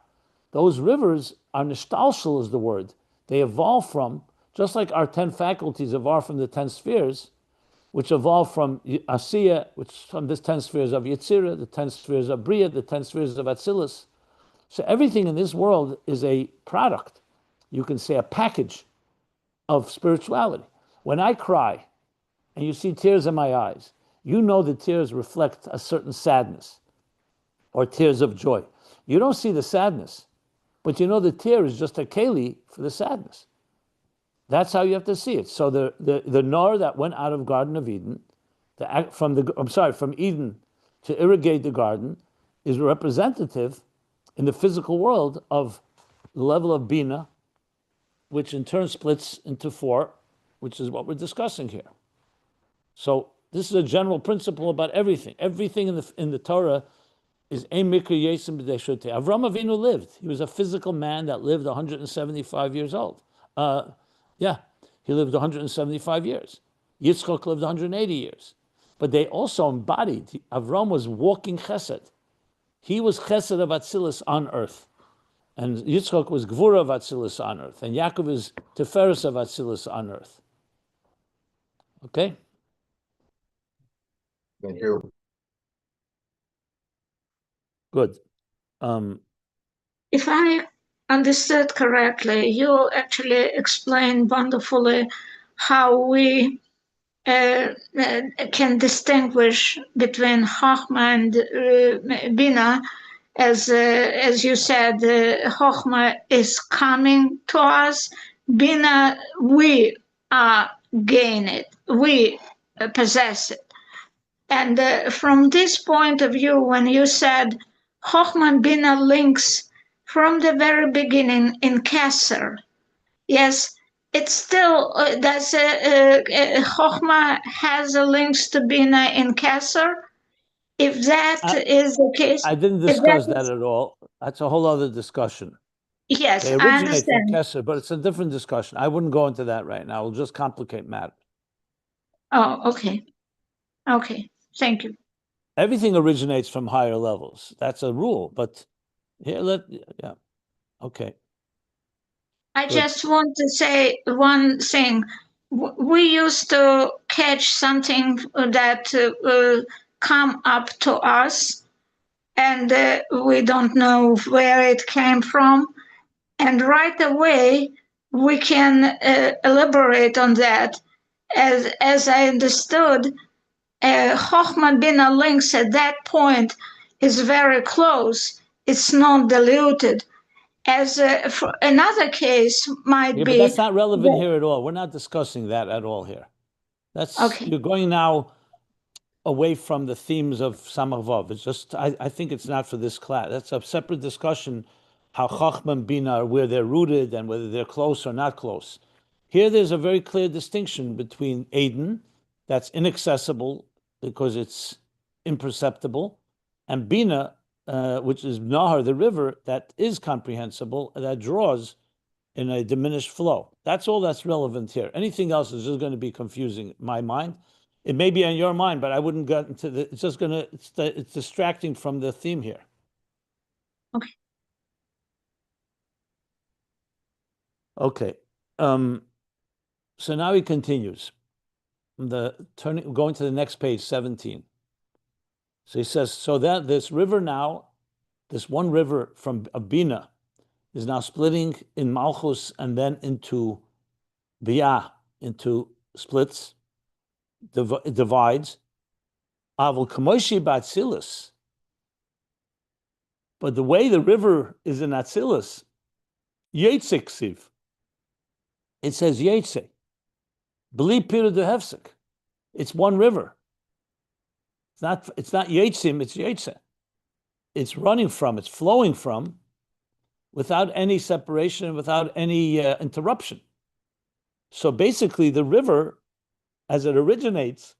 Those rivers are nishtalshel is the word. They evolve from, just like our 10 faculties evolve from the 10 spheres, which evolve from Asiya, which from the 10 spheres of Yetzirah, the 10 spheres of Beriyah, the 10 spheres of Atzilus. So everything in this world is a product. You can say a package of spirituality. When I cry and you see tears in my eyes, you know the tears reflect a certain sadness or tears of joy. You don't see the sadness, but you know the tear is just a keli for the sadness. That's how you have to see it. So the nor that went out of Garden of Eden, from Eden to irrigate the garden, is representative in the physical world of the level of Binah, which in turn splits into 4, which is what we're discussing here. So this is a general principle about everything. Everything in the Torah is Ein Mikra Yesim B'Dei Avram Avinu lived. He was a physical man that lived 175 years old. He lived 175 years. Yitzchak lived 180 years. But they also embodied, Avram was walking chesed. He was chesed of Atzilus on earth. And Yitzchak was Gvura of Atzilus on earth. And Yaakov is Tiferes of Atzilus on earth. Okay? Thank you. Good. If I understood correctly, you actually explained wonderfully how we can distinguish between Chochma and Binah. As you said, Chochma is coming to us. Binah, we gain it. We possess it. And from this point of view, when you said Chochma and Binah links from the very beginning in Kesser. Yes, it's still Chochma has a links to Binah in Kesser. If that is the case, I didn't if that discuss that is, at all. That's a whole other discussion. yes, They I originate from understand. Kesser, but it's a different discussion. I wouldn't go into that right now. It'll just complicate matters. Oh, okay. Okay. Thank you. Everything originates from higher levels. That's a rule. But here, yeah, okay. I Good. just want to say one thing. We used to catch something that come up to us, and we don't know where it came from. And right away, we can elaborate on that. As I understood, Chochma Bina links at that point is very close. It's not diluted. As for another case might Yeah, but be that's not relevant that, here at all. We're not discussing that at all here. okay. You're going now away from the themes of Samach. It's just, I think it's not for this class. That's a separate discussion, how Chochma and Binah are where they're rooted and whether they're close or not close. Here, there's a very clear distinction between Aden, that's inaccessible because it's imperceptible, and Binah, which is Nahar, the river, that is comprehensible, that draws in a diminished flow. That's all that's relevant here. Anything else is just going to be confusing in my mind. It may be on your mind, but I wouldn't get into the. It's just gonna. It's distracting from the theme here. Okay. Okay. So now he continues. Going to the next page, 17. So he says, so that this river now, this one river from Binah, is now splitting in Malchus and then into Beriyah, into splits, divides. Avol kamoshi b'Atzilus. But the way the river is in Atzilus, Yetzik Siv. It says Yetze. B'li pira de hefsek. It's one river. It's not Yetzim, it's Yetze. It's running from, it's flowing from, without any separation, without any interruption. So basically, the river, as it originates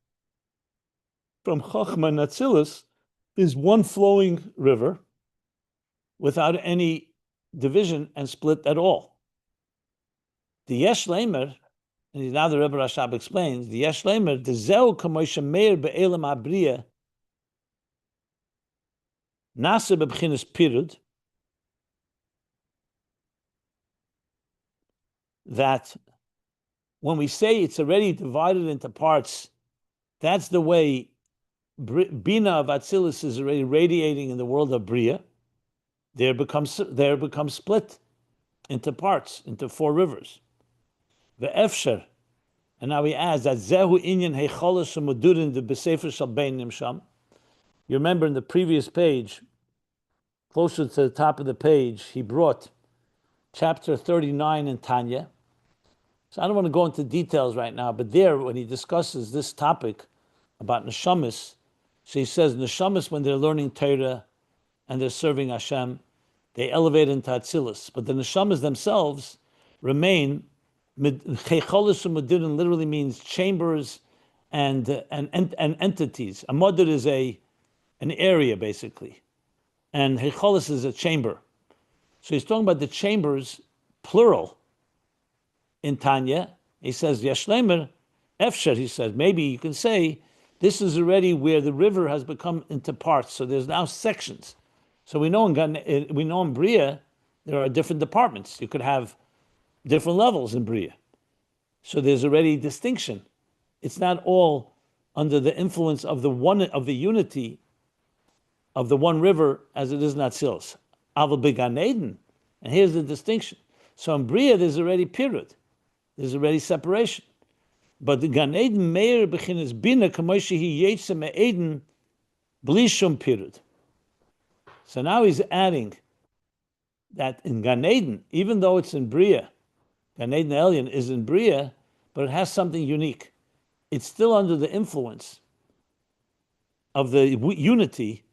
from Chochma and Atzilus, is one flowing river without any division and split at all. The Yesh Leimer, and now the Rebbe Rashab explains, the Yesh Leimer, the Zeu Kamoisha Meir Be'elam Abriya, Nasa Bebchinas Pirud, that when we say it's already divided into parts, that's the way Bina of Atzilus is already radiating in the world of Bria. There becomes split into parts, into four rivers. The Efsher, and now he adds that Zehu Inyan Heicholos Mudurin the Besefer Shalbeinim Sham. You remember in the previous page, closer to the top of the page, he brought chapter 39 in Tanya. So I don't want to go into details right now, but there, when he discusses this topic about neshamis, so he says neshamis, when they're learning Torah and they're serving Hashem, they elevate into Atzilus. But the neshamis themselves remain, Cheicholis Umudirin literally means chambers and entities. A mudir is an area, basically. And Heicholis is a chamber. So he's talking about the chambers, plural, in Tanya. He says, Yashlemer, Efsher, he says, maybe you can say, this is already where the river has become into parts. So there's now sections. So we know in Beriyah, there are different departments. You could have different levels in Beriyah. So there's already distinction. It's not all under the influence of the unity of the one river as it is in Atzilus. Aval began Eden, and here's the distinction. So in Beriyah, there's already period. There's already separation. But the Gan Eden Meir bechinas Bina kamoishihi yetze me'Eden bli shum period. So now he's adding that in Gan Eden, even though it's in Beriyah, Gan Eden Elyon is in Beriyah, but it has something unique. It's still under the influence of the unity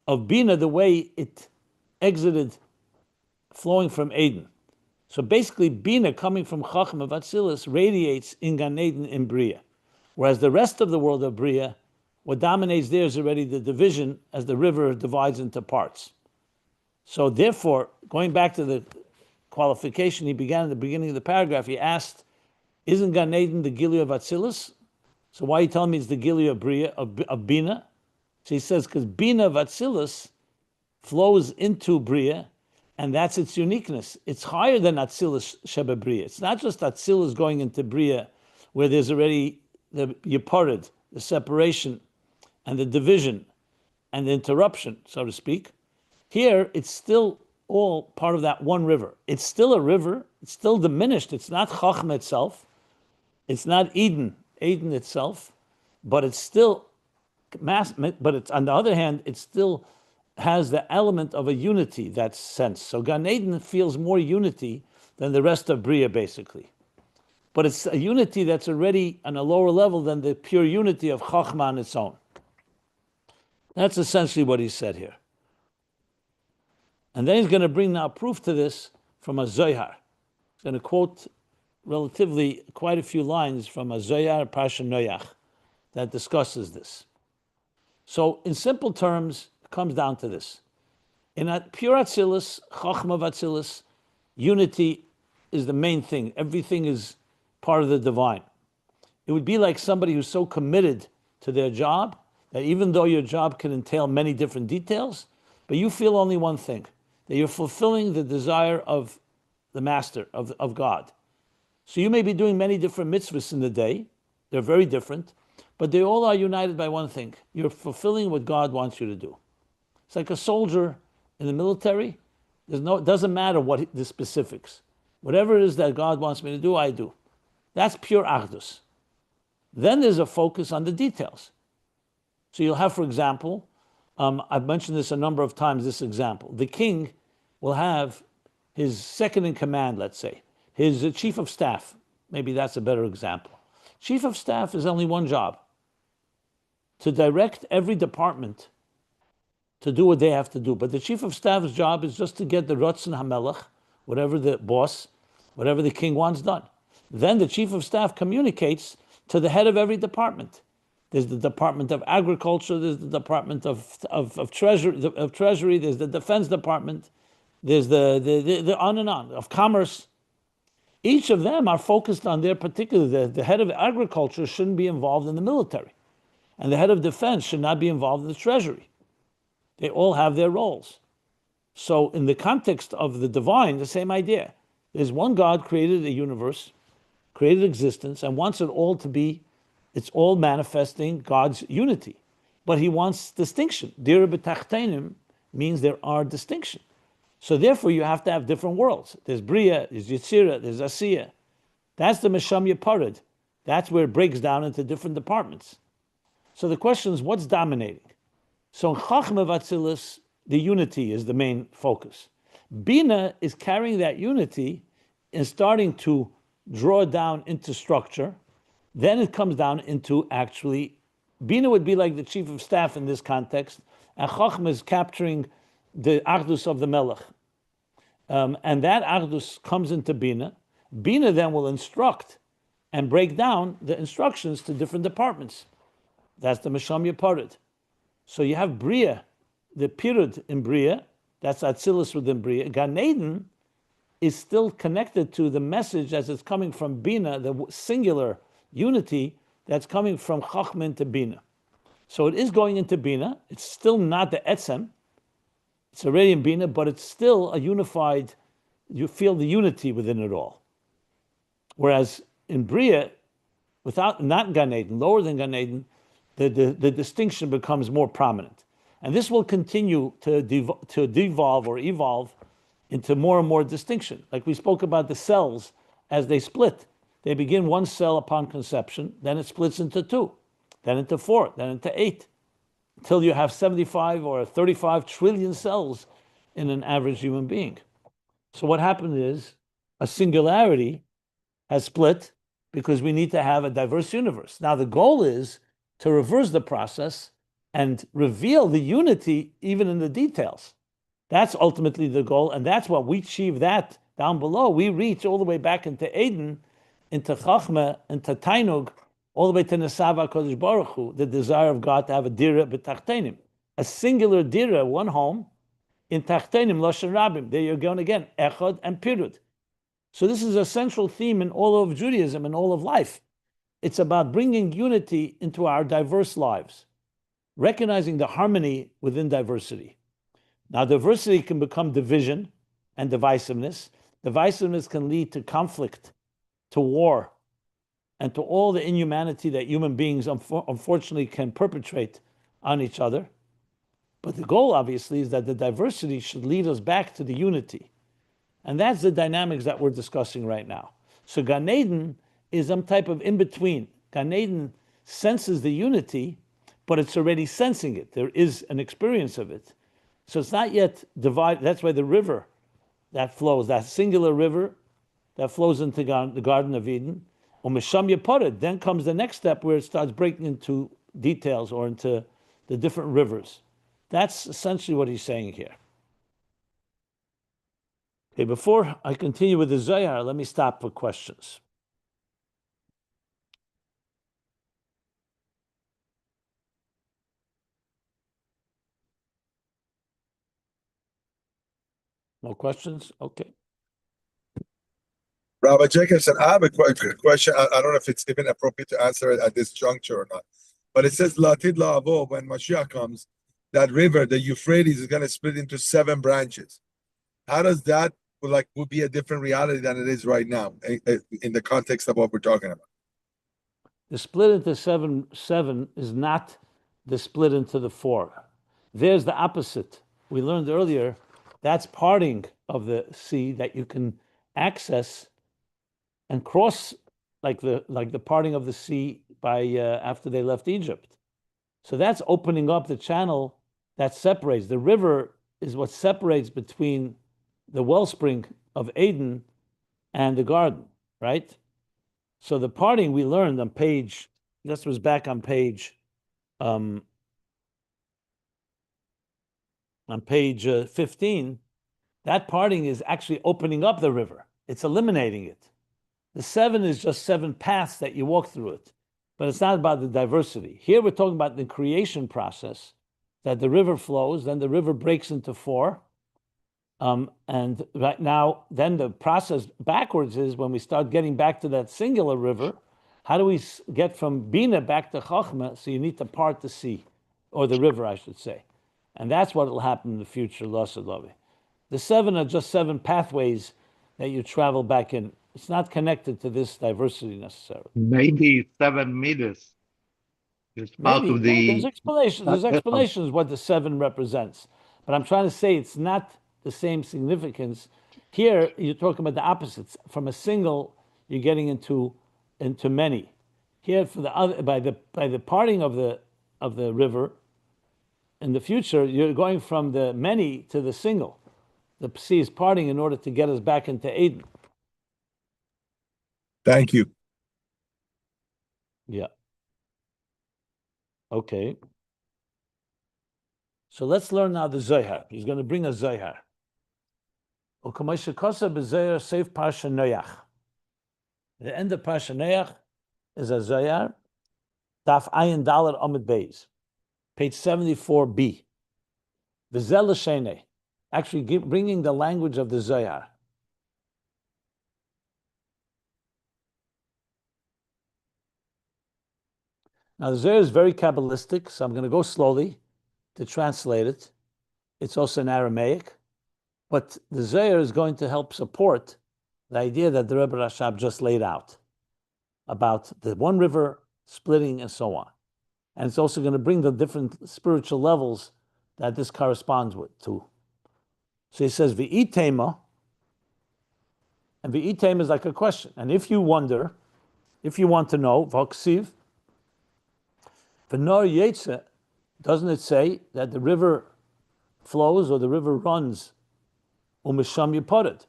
of Bina, the way it exited flowing from Eden. So basically, Binah coming from Chochma of Atzilus radiates in Gan Eden in Beriyah. Whereas the rest of the world of Beriyah, what dominates there is already the division as the river divides into parts. So therefore, going back to the qualification he began in the beginning of the paragraph, he asked, isn't Gan Eden the Gilui of Atzilus? So why are you telling me it's the Gilui of Beriyah, of Binah? So he says, because Binah of Atzilus flows into Beriyah, and that's its uniqueness. It's higher than Atzilus Sheba Beriyah. It's not just Atzilus going into Beriyah, where there's already the Yiparid, the separation, and the division, and the interruption, so to speak. Here, it's still all part of that one river. It's still a river. It's still diminished. It's not Chochma itself. It's not Eden itself, but it's still mass. But it's, on the other hand, it still has the element of a unity, that sense. So Gan Eden feels more unity than the rest of Beriyah, basically. But it's a unity that's already on a lower level than the pure unity of Chochma on its own. That's essentially what he said here. And then he's going to bring now proof to this from a Zohar. He's going to quote relatively quite a few lines from a Zohar Parsha Noach that discusses this. So in simple terms, it comes down to this. In a pure Atzilus, Chochma of Atzilus, unity is the main thing. Everything is part of the divine. It would be like somebody who's so committed to their job that even though your job can entail many different details, but you feel only one thing, that you're fulfilling the desire of the master, of God. So you may be doing many different mitzvahs in the day. They're very different, but they all are united by one thing. You're fulfilling what God wants you to do. It's like a soldier in the military. It doesn't matter what the specifics. Whatever it is that God wants me to do, I do. That's pure Achdus. Then there's a focus on the details. So you'll have, for example, I've mentioned this a number of times, this example. The king will have his second in command, let's say, his chief of staff. Maybe that's a better example. Chief of staff is only one job, to direct every department to do what they have to do. But the chief of staff's job is just to get the Ratzon HaMelech, whatever the boss, whatever the king wants done. Then the chief of staff communicates to the head of every department. There's the Department of Agriculture, there's the Department of Treasury, there's the Defense Department, there's the on and on, of Commerce. Each of them are focused on their particular, the head of Agriculture shouldn't be involved in the military, and the head of Defense should not be involved in the Treasury. They all have their roles. So in the context of the divine, the same idea. There's one God created a universe, created existence, and wants it all to be, it's all manifesting God's unity. But he wants distinction. Dira b'tachtenim means there are distinction. So therefore you have to have different worlds. There's Beriyah, there's Yetzirah, there's Asiyah. That's the Mesham Yaparid. That's where it breaks down into different departments. So the question is, what's dominating? So in Chochma Atzilus, the unity is the main focus. Binah is carrying that unity and starting to draw down into structure. Then it comes down into actually, Binah would be like the chief of staff in this context, and Chochma is capturing the Achdus of the Melech. And that Achdus comes into Binah. Binah then will instruct and break down the instructions to different departments. That's the Mesham Yaparid. So you have Beriyah, the Pirud in Beriyah, that's Atzilus within Beriyah. Gan Eden is still connected to the message as it's coming from Binah, the singular unity that's coming from Chochma into Binah. So it is going into Binah. It's still not the Etzem. It's already in Binah, but it's still a unified, you feel the unity within it all. Whereas in Beriyah, without, not Gan Eden, lower than Gan Eden, the distinction becomes more prominent. And this will continue to devolve or evolve into more and more distinction. Like we spoke about the cells as they split. They begin one cell upon conception, then it splits into 2, then into 4, then into 8, until you have 75 or 35 trillion cells in an average human being. So what happened is a singularity has split because we need to have a diverse universe. Now the goal is to reverse the process and reveal the unity even in the details. That's ultimately the goal, and that's what we achieve that down below. We reach all the way back into Eden, into Chochma, into Tainug, all the way to Nesava Kodesh Baruch Hu, the desire of God to have a dira b'tachtenim, a singular dira, one home, in tachtenim, loshen rabim. There you're going again, echad and pirud. So this is a central theme in all of Judaism and all of life. It's about bringing unity into our diverse lives, recognizing the harmony within diversity. Now, diversity can become division and divisiveness. Divisiveness can lead to conflict, to war, and to all the inhumanity that human beings unfortunately can perpetrate on each other. But the goal, obviously, is that the diversity should lead us back to the unity. And that's the dynamics that we're discussing right now. So Gan Eden is some type of in-between. Gan Eden senses the unity, but it's already sensing it. There is an experience of it. So it's not yet divided. That's why the river that flows, that singular river that flows into the Garden of Eden, then comes the next step where it starts breaking into details or into the different rivers. That's essentially what he's saying here. Okay, before I continue with the Zohar, let me stop for questions. No questions? Okay. Rabbi Jacobson, I have a question. I don't know if it's even appropriate to answer it at this juncture or not. But it says, Latid La'avo, when Mashiach comes, that river, the Euphrates, is going to split into 7 branches. How does that would be a different reality than it is right now in the context of what we're talking about? The split into seven is not the split into the 4. There's the opposite. We learned earlier, that's parting of the sea that you can access and cross, like the parting of the sea by after they left Egypt. So that's opening up the channel that separates. The river is what separates between the wellspring of Eden and the garden, right? So the parting we learned on page, this was back on page 15, that parting is actually opening up the river. It's eliminating it. The 7 is just 7 paths that you walk through it, but it's not about the diversity. Here we're talking about the creation process, that the river flows, then the river breaks into 4. And right now, then the process backwards is when we start getting back to that singular river, how do we get from Binah back to Chochma? So you need to part the sea, or the river, I should say. And that's what will happen in the future, Lavi. The 7 are just 7 pathways that you travel back in. It's not connected to this diversity necessarily. Maybe 7 meters is part Maybe of the. there's explanations. There's explanations what the 7 represents, but I'm trying to say it's not the same significance. Here you're talking about the opposites. From a single, you're getting into many. Here, for the other, by the parting of the river, in the future, you're going from the many to the single. The sea is parting in order to get us back into Eden. Thank you. Yeah. Okay. So let's learn now the Zohar. He's going to bring a Zohar. The end of Parsha Noach is a Zohar, Daf Ayin Dalet Amud Beis, page 74b. V'zel l'shene, actually bringing the language of the Zohar. Now the Zohar is very Kabbalistic, so I'm going to go slowly to translate it. It's also in Aramaic, but the Zohar is going to help support the idea that the Rebbe Rashab just laid out about the one river splitting and so on. And it's also going to bring the different spiritual levels that this corresponds to. So he says, V'itema, and V'itema is like a question. And if you wonder, if you want to know, V'oksiv, V'nor Yetze, doesn't it say that the river flows or the river runs, Umisham Yipored?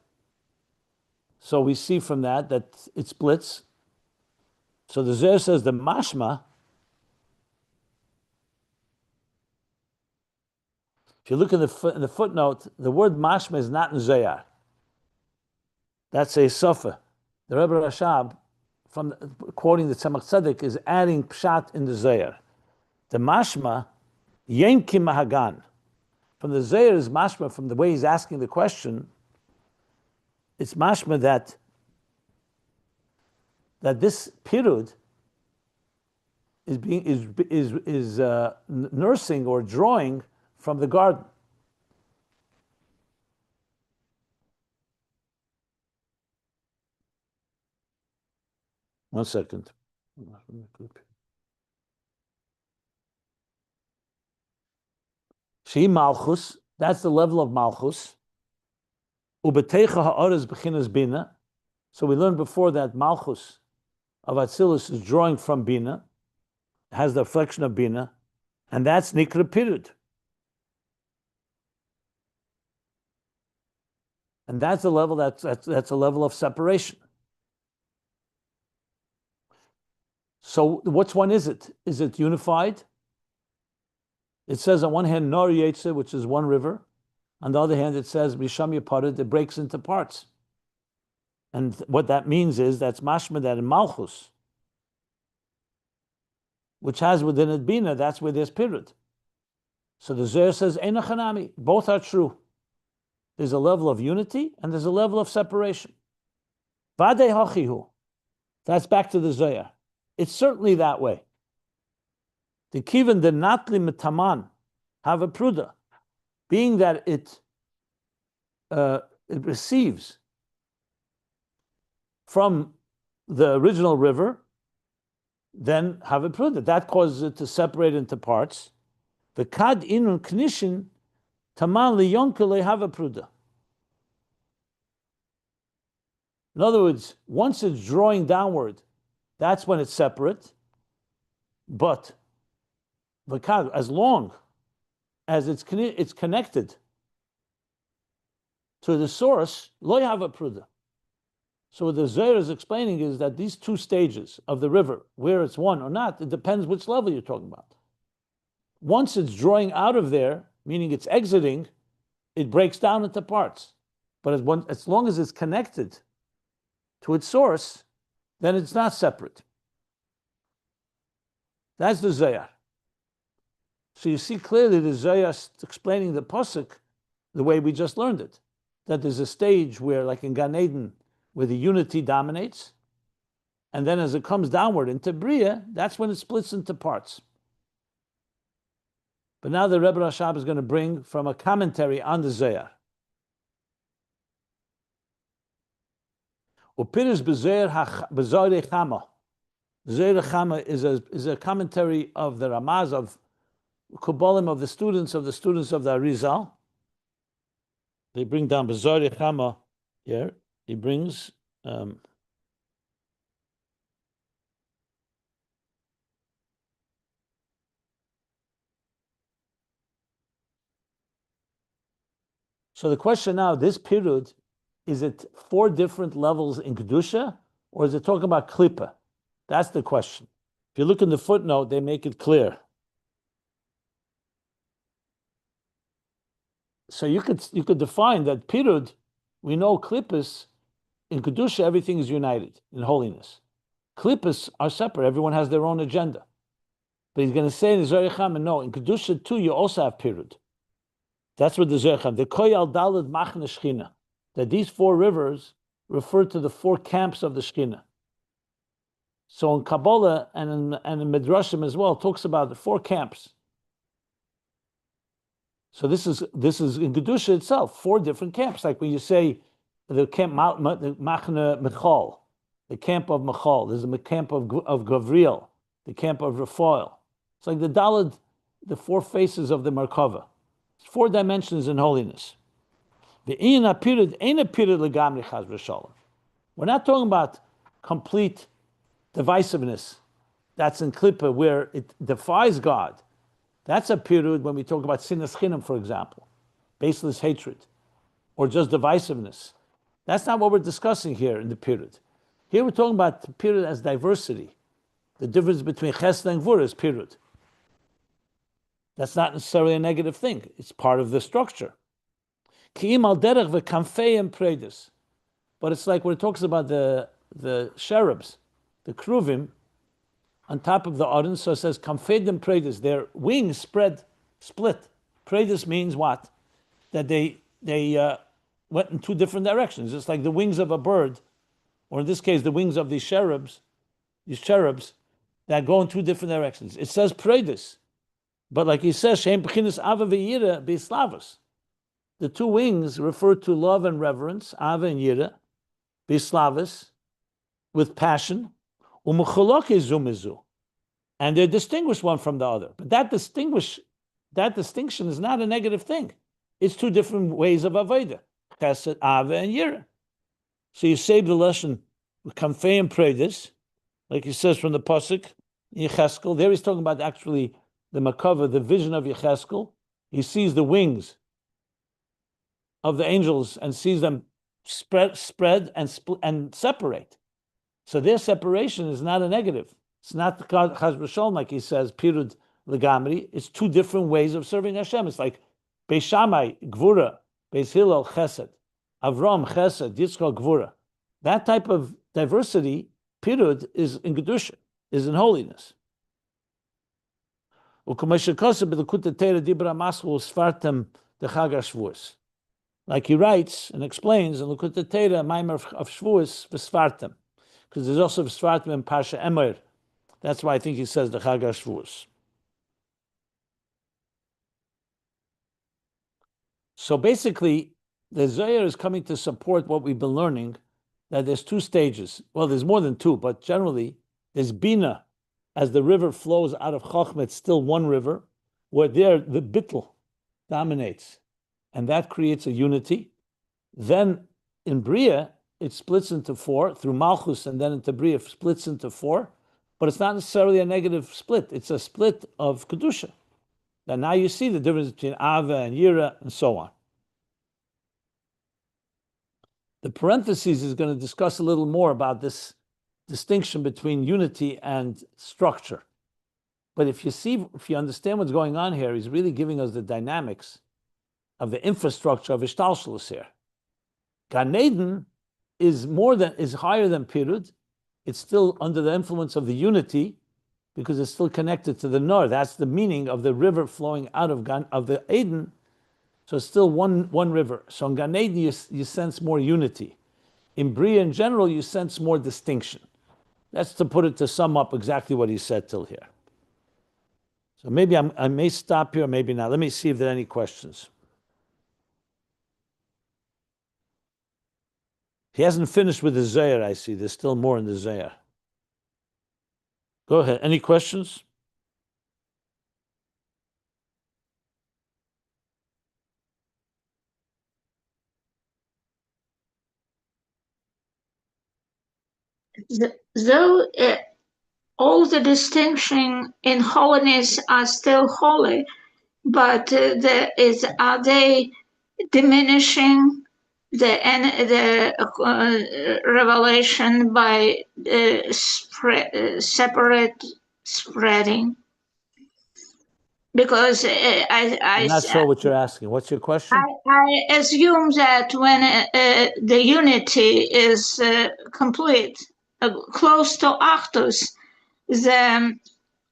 So we see from that it splits. So the Zohar says the mashma If you look in the footnote, the word mashma is not in Zayar. That's a sofa. The Rebbe Rashab, quoting the Samach Tzedek, is adding pshat in the Zayar. The mashma, yenki mahagan. From the Zayar is mashma, from the way he's asking the question, it's mashma that this pirud is nursing or drawing from the garden. One second. She malchus, that's the level of malchus. Ubetecha ha'oraz b'chinas bina. So we learned before that malchus of Atzilus is drawing from Binah, has the reflection of Binah, and that's nikra pirud. And that's a level that's a level of separation. So which one is it? Is it unified? It says on one hand Nor Yetze, which is one river. On the other hand, it says Misham Yaparid, it breaks into parts. And what that means is that's mashma that in Malchus, which has within it Bina, that's where there's pirud. So the Zohar says Einachanami, both are true. There's a level of unity and there's a level of separation. Vadei hachihu. That's back to the Zohar. It's certainly that way. The kivan the natli mitaman have a pruda, being that it receives from the original river, then have a pruda. That causes it to separate into parts. The kad inun knishin taman liyonkele have a pruda. In other words, once it's drawing downward, that's when it's separate. But as long as it's connected to the source, lo have a pruda. So what the Zohar is explaining is that these two stages of the river, where it's one or not, it depends which level you're talking about. Once it's drawing out of there, meaning it's exiting, it breaks down into parts. But as long as it's connected to its source, then it's not separate. That's the Zohar. So you see clearly the Zohar explaining the pasuk the way we just learned it. That there's a stage where, like in Gan Eden, where the unity dominates, and then as it comes downward into Beriyah, that's when it splits into parts. But now the Rebbe Rashab is going to bring from a commentary on the Zohar. Upiris b'Zohar Chama. Zohar Chama is a commentary of the Ramaz of Kabbalim of the students of the Arizal. They bring down b'Zohar Chama here. He brings so the question now, this period, is it 4 different levels in Kedusha, or is it talking about Klippa? That's the question. If you look in the footnote, they make it clear. So you could define that period, we know Klippas, in Kedusha, everything is united in holiness. Klippas are separate, everyone has their own agenda. But he's going to say in the Zohar Chama, no, in Kedusha too, you also have period. That's what the Zohar Chama, the Koyal Dalad Machne Shechina, that these 4 rivers refer to the 4 camps of the Shechina. So in Kabbalah and in Midrashim as well, it talks about the 4 camps. So this is in Kedusha itself, 4 different camps. Like when you say the camp Machne Michal, the camp of Michal, there's a camp of Gavriel, the camp of Raphael. It's like the Dalad, the 4 faces of the Merkava. It's 4 dimensions in holiness. The Ina period ain't a period legamri chaz v'shalom. We're not talking about complete divisiveness. That's in Klippa where it defies God. That's a period when we talk about sinas chinam, for example, baseless hatred, or just divisiveness. That's not what we're discussing here in the period. Here we're talking about the period as diversity. The difference between chesed and gvura is period. That's not necessarily a negative thing. It's part of the structure. Ki'im al derech v'kamfeim predis. But it's like when it talks about the cherubs, the kruvim, on top of the Aron, so it says kamfedim predis. Their wings split. Predis means what? That they went in two different directions. It's like the wings of a bird, or in this case, the wings of these cherubs that go in two different directions. It says predis, but like he says, Shem Bechinas Ava v'Yira b'Slavos. The two wings refer to love and reverence, Ava and Yira, b'Slavos, with passion, u'mecholoke zumizu, and they're distinguished one from the other. But that distinction is not a negative thing. It's two different ways of avodah, Chesed, Ava, and Yira. So you save the lesson with Kamfei and Predis, like he says from the Pasuk, Yecheskel. There he's talking about actually the Makava, the vision of Yecheskel. He sees the wings of the angels and sees them spread and separate. So their separation is not a negative. It's not the Chaz V'Sholom, like he says, Pirud Legamri. It's two different ways of serving Hashem. It's like Beis Shammai, Gvura, Beis Hillel, Chesed, Avram, Chesed, Yitzchak, Gvura. That type of diversity, Pirud, is in Kedusha, is in holiness. Like he writes and explains in Likutei Torah, Maimer of Shavuos v'Sfartem, because there's also Sfartim in Parsha Emer. That's why I think he says the Chag HaShavuos. So basically, the Zohar is coming to support what we've been learning, that there's two stages. Well, there's more than two, but generally, there's Binah. As the river flows out of Chochma, it's still one river, where there the Bittul dominates, and that creates a unity. Then in Beriyah, it splits into four, through Malchus, and then into Beriyah, splits into four, but it's not necessarily a negative split. It's a split of Kedusha. And now you see the difference between Ava and Yira, and so on. The parentheses is going to discuss a little more about this distinction between unity and structure. But if you understand what's going on here, he's really giving us the dynamics of the infrastructure of Ishtalshalos here. Gan Eden is higher than Pirud. It's still under the influence of the unity because it's still connected to the Nor. That's the meaning of the river flowing out of the Eden. So it's still one river. So in Gan Eden, you sense more unity. In Beriyah in general, you sense more distinction. That's to sum up exactly what he said till here. So maybe I may stop here, maybe not. Let me see if there are any questions. He hasn't finished with the Zohar, I see. There's still more in the Zohar. Go ahead. Any questions? Though all the distinction in holiness are still holy, but are they diminishing the revelation by separate spreading? Because I'm not sure what you're asking. What's your question? I assume that when the unity is complete, close to Achdus, the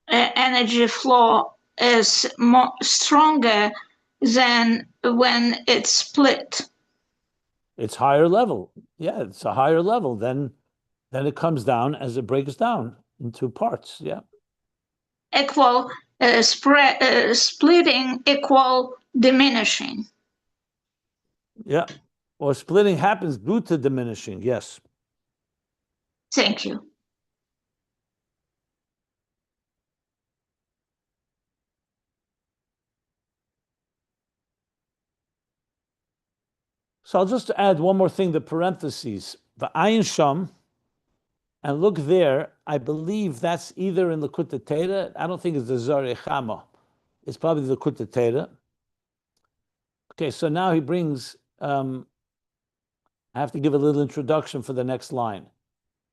energy flow is stronger than when it's split. It's higher level. Yeah, it's a higher level. Then it comes down as it breaks down into parts. Yeah. Equal splitting, equal diminishing. Yeah. Or splitting happens due to diminishing. Yes. Thank you. So I'll just add one more thing, the parentheses. The Ayin Sham, and look there, I believe that's either in the Likutei Torah. I don't think it's the Zarei Chama. It's probably the Likutei Torah. Okay, so now he brings, I have to give a little introduction for the next line.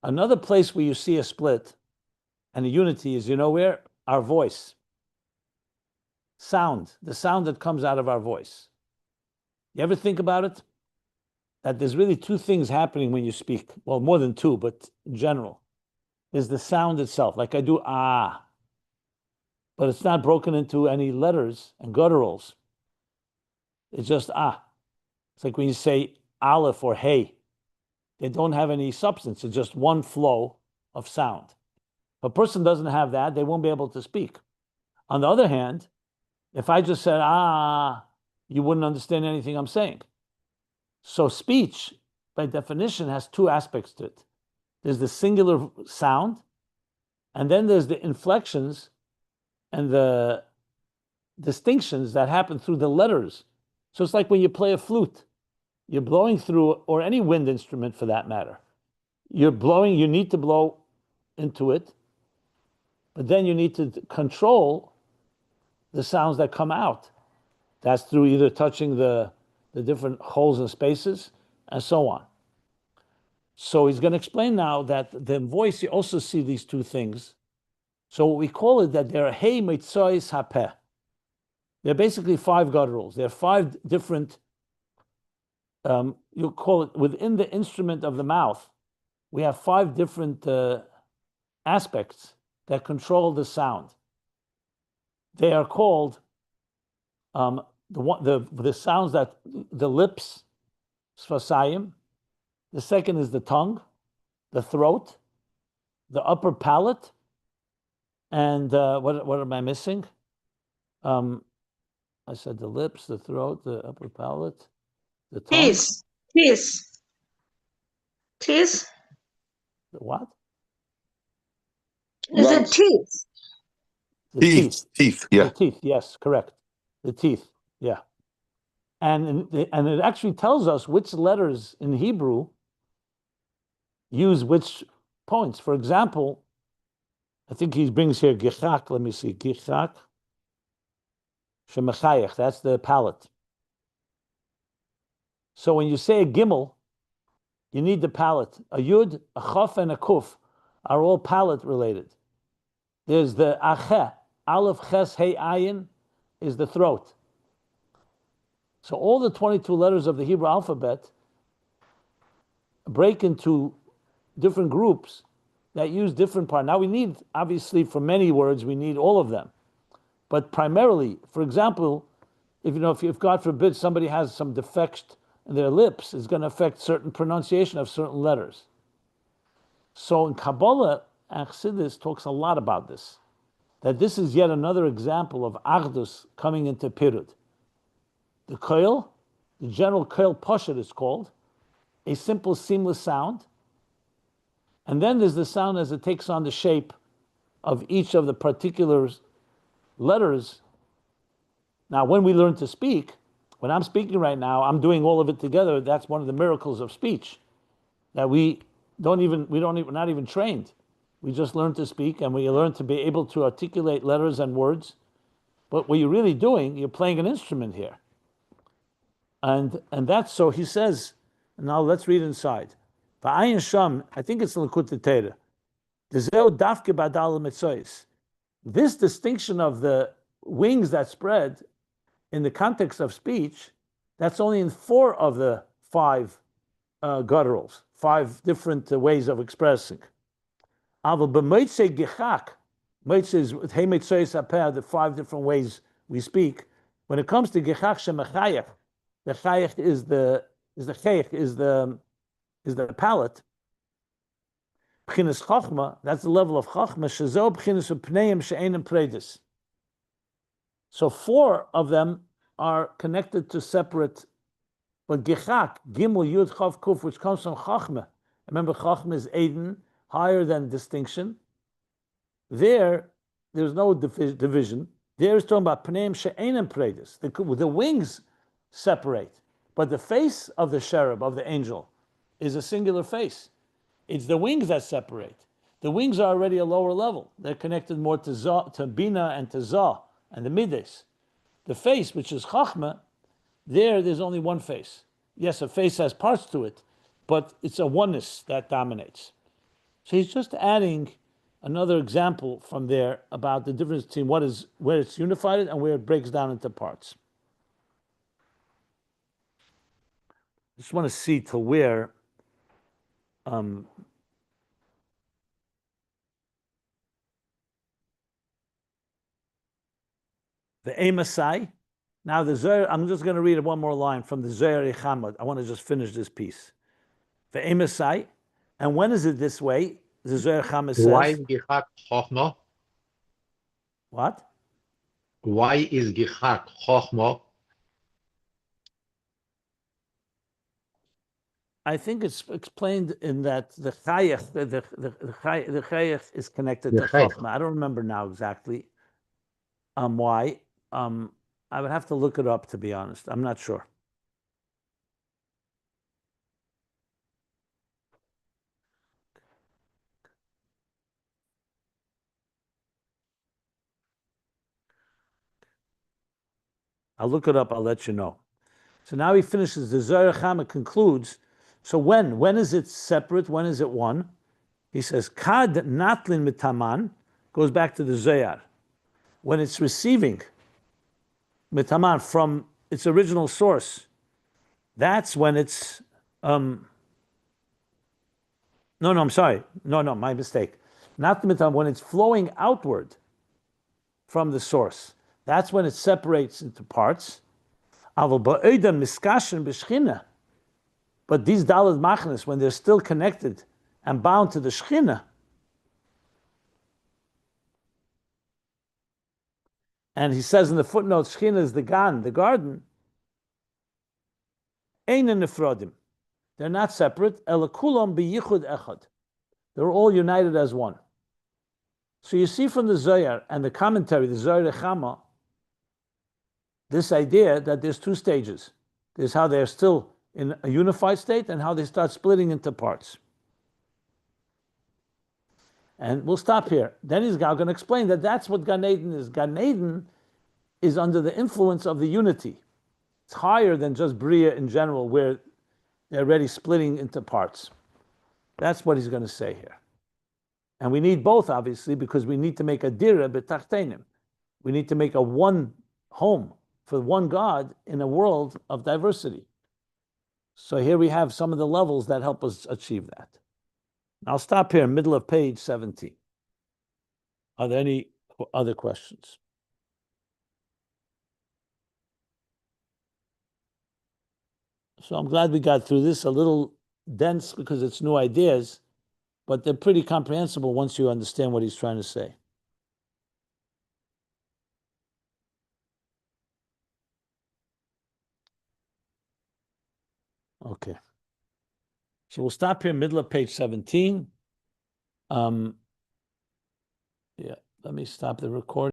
Another place where you see a split and a unity is, you know where? Our voice. sound, the sound that comes out of our voice. You ever think about it? That there's really two things happening when you speak. Well, more than two, but in general. There's the sound itself, like I do ah, but it's not broken into any letters and gutturals. It's just ah. It's like when you say aleph or hey. They don't have any substance. It's just one flow of sound. If a person doesn't have that, they won't be able to speak. On the other hand, if I just said ah, you wouldn't understand anything I'm saying. So speech, by definition, has two aspects to it. There's the singular sound, and then there's the inflections and the distinctions that happen through the letters. So it's like when you play a flute, you're blowing through, or any wind instrument for that matter. You're blowing, you need to blow into it, but then you need to control the sounds that come out. That's through either touching the different holes and spaces and so on. So he's going to explain now that the voice, you also see these two things. So what we call it that they're hey mitzois hapeh. They're basically 5 gutturals. They're 5 different, you call it, within the instrument of the mouth, we have 5 different aspects that control the sound. They are called the sounds that the lips, sfasayim. The second is the tongue, the throat, the upper palate, and what am I missing? I said the lips, the throat, the upper palate, the tongue. Teeth. The what? Is it teeth? The teeth. Teeth, yeah. The teeth, yes, correct. The teeth, yeah. And it actually tells us which letters in Hebrew use which points. For example, I think he brings here gichak. Let me see, gichak. Shemachayach, that's the palate. So when you say a gimel, you need the palate. A yud, a chaf, and a kuf are all palate related. There's the acheh, aleph, ches, hey, ayin, is the throat. So all the 22 letters of the Hebrew alphabet break into different groups that use different parts. Now we need, obviously, for many words, we need all of them. But primarily, for example, if God forbid somebody has some defect in their lips, it's going to affect certain pronunciation of certain letters. So in Kabbalah, Atzilus talks a lot about this, that this is yet another example of Achdus coming into Pirud. The koil, the general koil poshet is called, a simple seamless sound. And then there's the sound as it takes on the shape of each of the particular letters. Now, when we learn to speak, when I'm speaking right now, I'm doing all of it together. That's one of the miracles of speech, that we're not even trained. We just learn to speak, and we learn to be able to articulate letters and words. But what you're really doing, you're playing an instrument here. And that's, so he says, now let's read inside. V'ayin sham, I think it's L'kutei Torah. D'zeu dafke badal mitzois. This distinction of the wings that spread in the context of speech, that's only in 4 of the 5 gutturals, 5 different ways of expressing. Aval b'motzei gichak, motzei is hey mitzois hapeh, the 5 different ways we speak. When it comes to gichak shemachayach, the chayach is the palate. B'chinas chochma, that's the level of chochma. Shezo b'chinas upneim she'enim predis. So 4 of them are connected to separate. But gichak, gimel, yud, chav, kuf, which comes from chochma. Remember, chochma is Eden, higher than distinction. There's no division. There is talking about pneim she'enim predis. The wings separate, but the face of the cherub, of the angel, is a singular face. It's the wings that separate. The wings are already a lower level. They're connected more to Binah and to Zah and the Midas. The face, which is Chochma, there's only one face. Yes, a face has parts to it, but it's a oneness that dominates. So he's just adding another example from there about the difference between where it's unified and where it breaks down into parts. Just want to see to where the Emasai. Now the Zohar, I'm just going to read one more line from the Zohar Echamad. I want to just finish this piece. The Emasai, and when is it this way? The Zohar Echamad Why says, Gihak Chochma? what? Why is Gihak Chochma? I think it's explained in that the Chayach, the Chayach is connected The to Chayach. Chochma. I don't remember now exactly why. I would have to look it up, to be honest. I'm not sure. I'll look it up. I'll let you know. So now he finishes. The Zohar Chama concludes. So when is it separate? When is it one? He says, Kad natlin mitaman, goes back to the Zohar. When it's receiving mitaman from its original source, that's when it's, no, I'm sorry. No, my mistake. Not the mitaman, when it's flowing outward from the source, that's when it separates into parts. But these daled machnas, when they're still connected and bound to the Shechina, and he says in the footnote, Shechina is the Gan, the garden, Eina nefrodim. They're not separate. Elakulam biyichud echad. They're all united as one. So you see from the Zohar and the commentary, the Zohar Echama, this idea that there's two stages. There's how they're still in a unified state and how they start splitting into parts. And we'll stop here. Then he's now going to explain that that's what Gan Eden is. Gan Eden is under the influence of the unity. It's higher than just Beriyah in general, where they're already splitting into parts. That's what he's going to say here. And we need both, obviously, because we need to make a dira b'tachtenim. We need to make a one home for one God in a world of diversity. So here we have some of the levels that help us achieve that. I'll stop here, middle of page 17. Are there any other questions? So I'm glad we got through this, a little dense because it's new ideas, but they're pretty comprehensible once you understand what he's trying to say. Okay. So we'll stop here, middle of page 17. Yeah, let me stop the recording.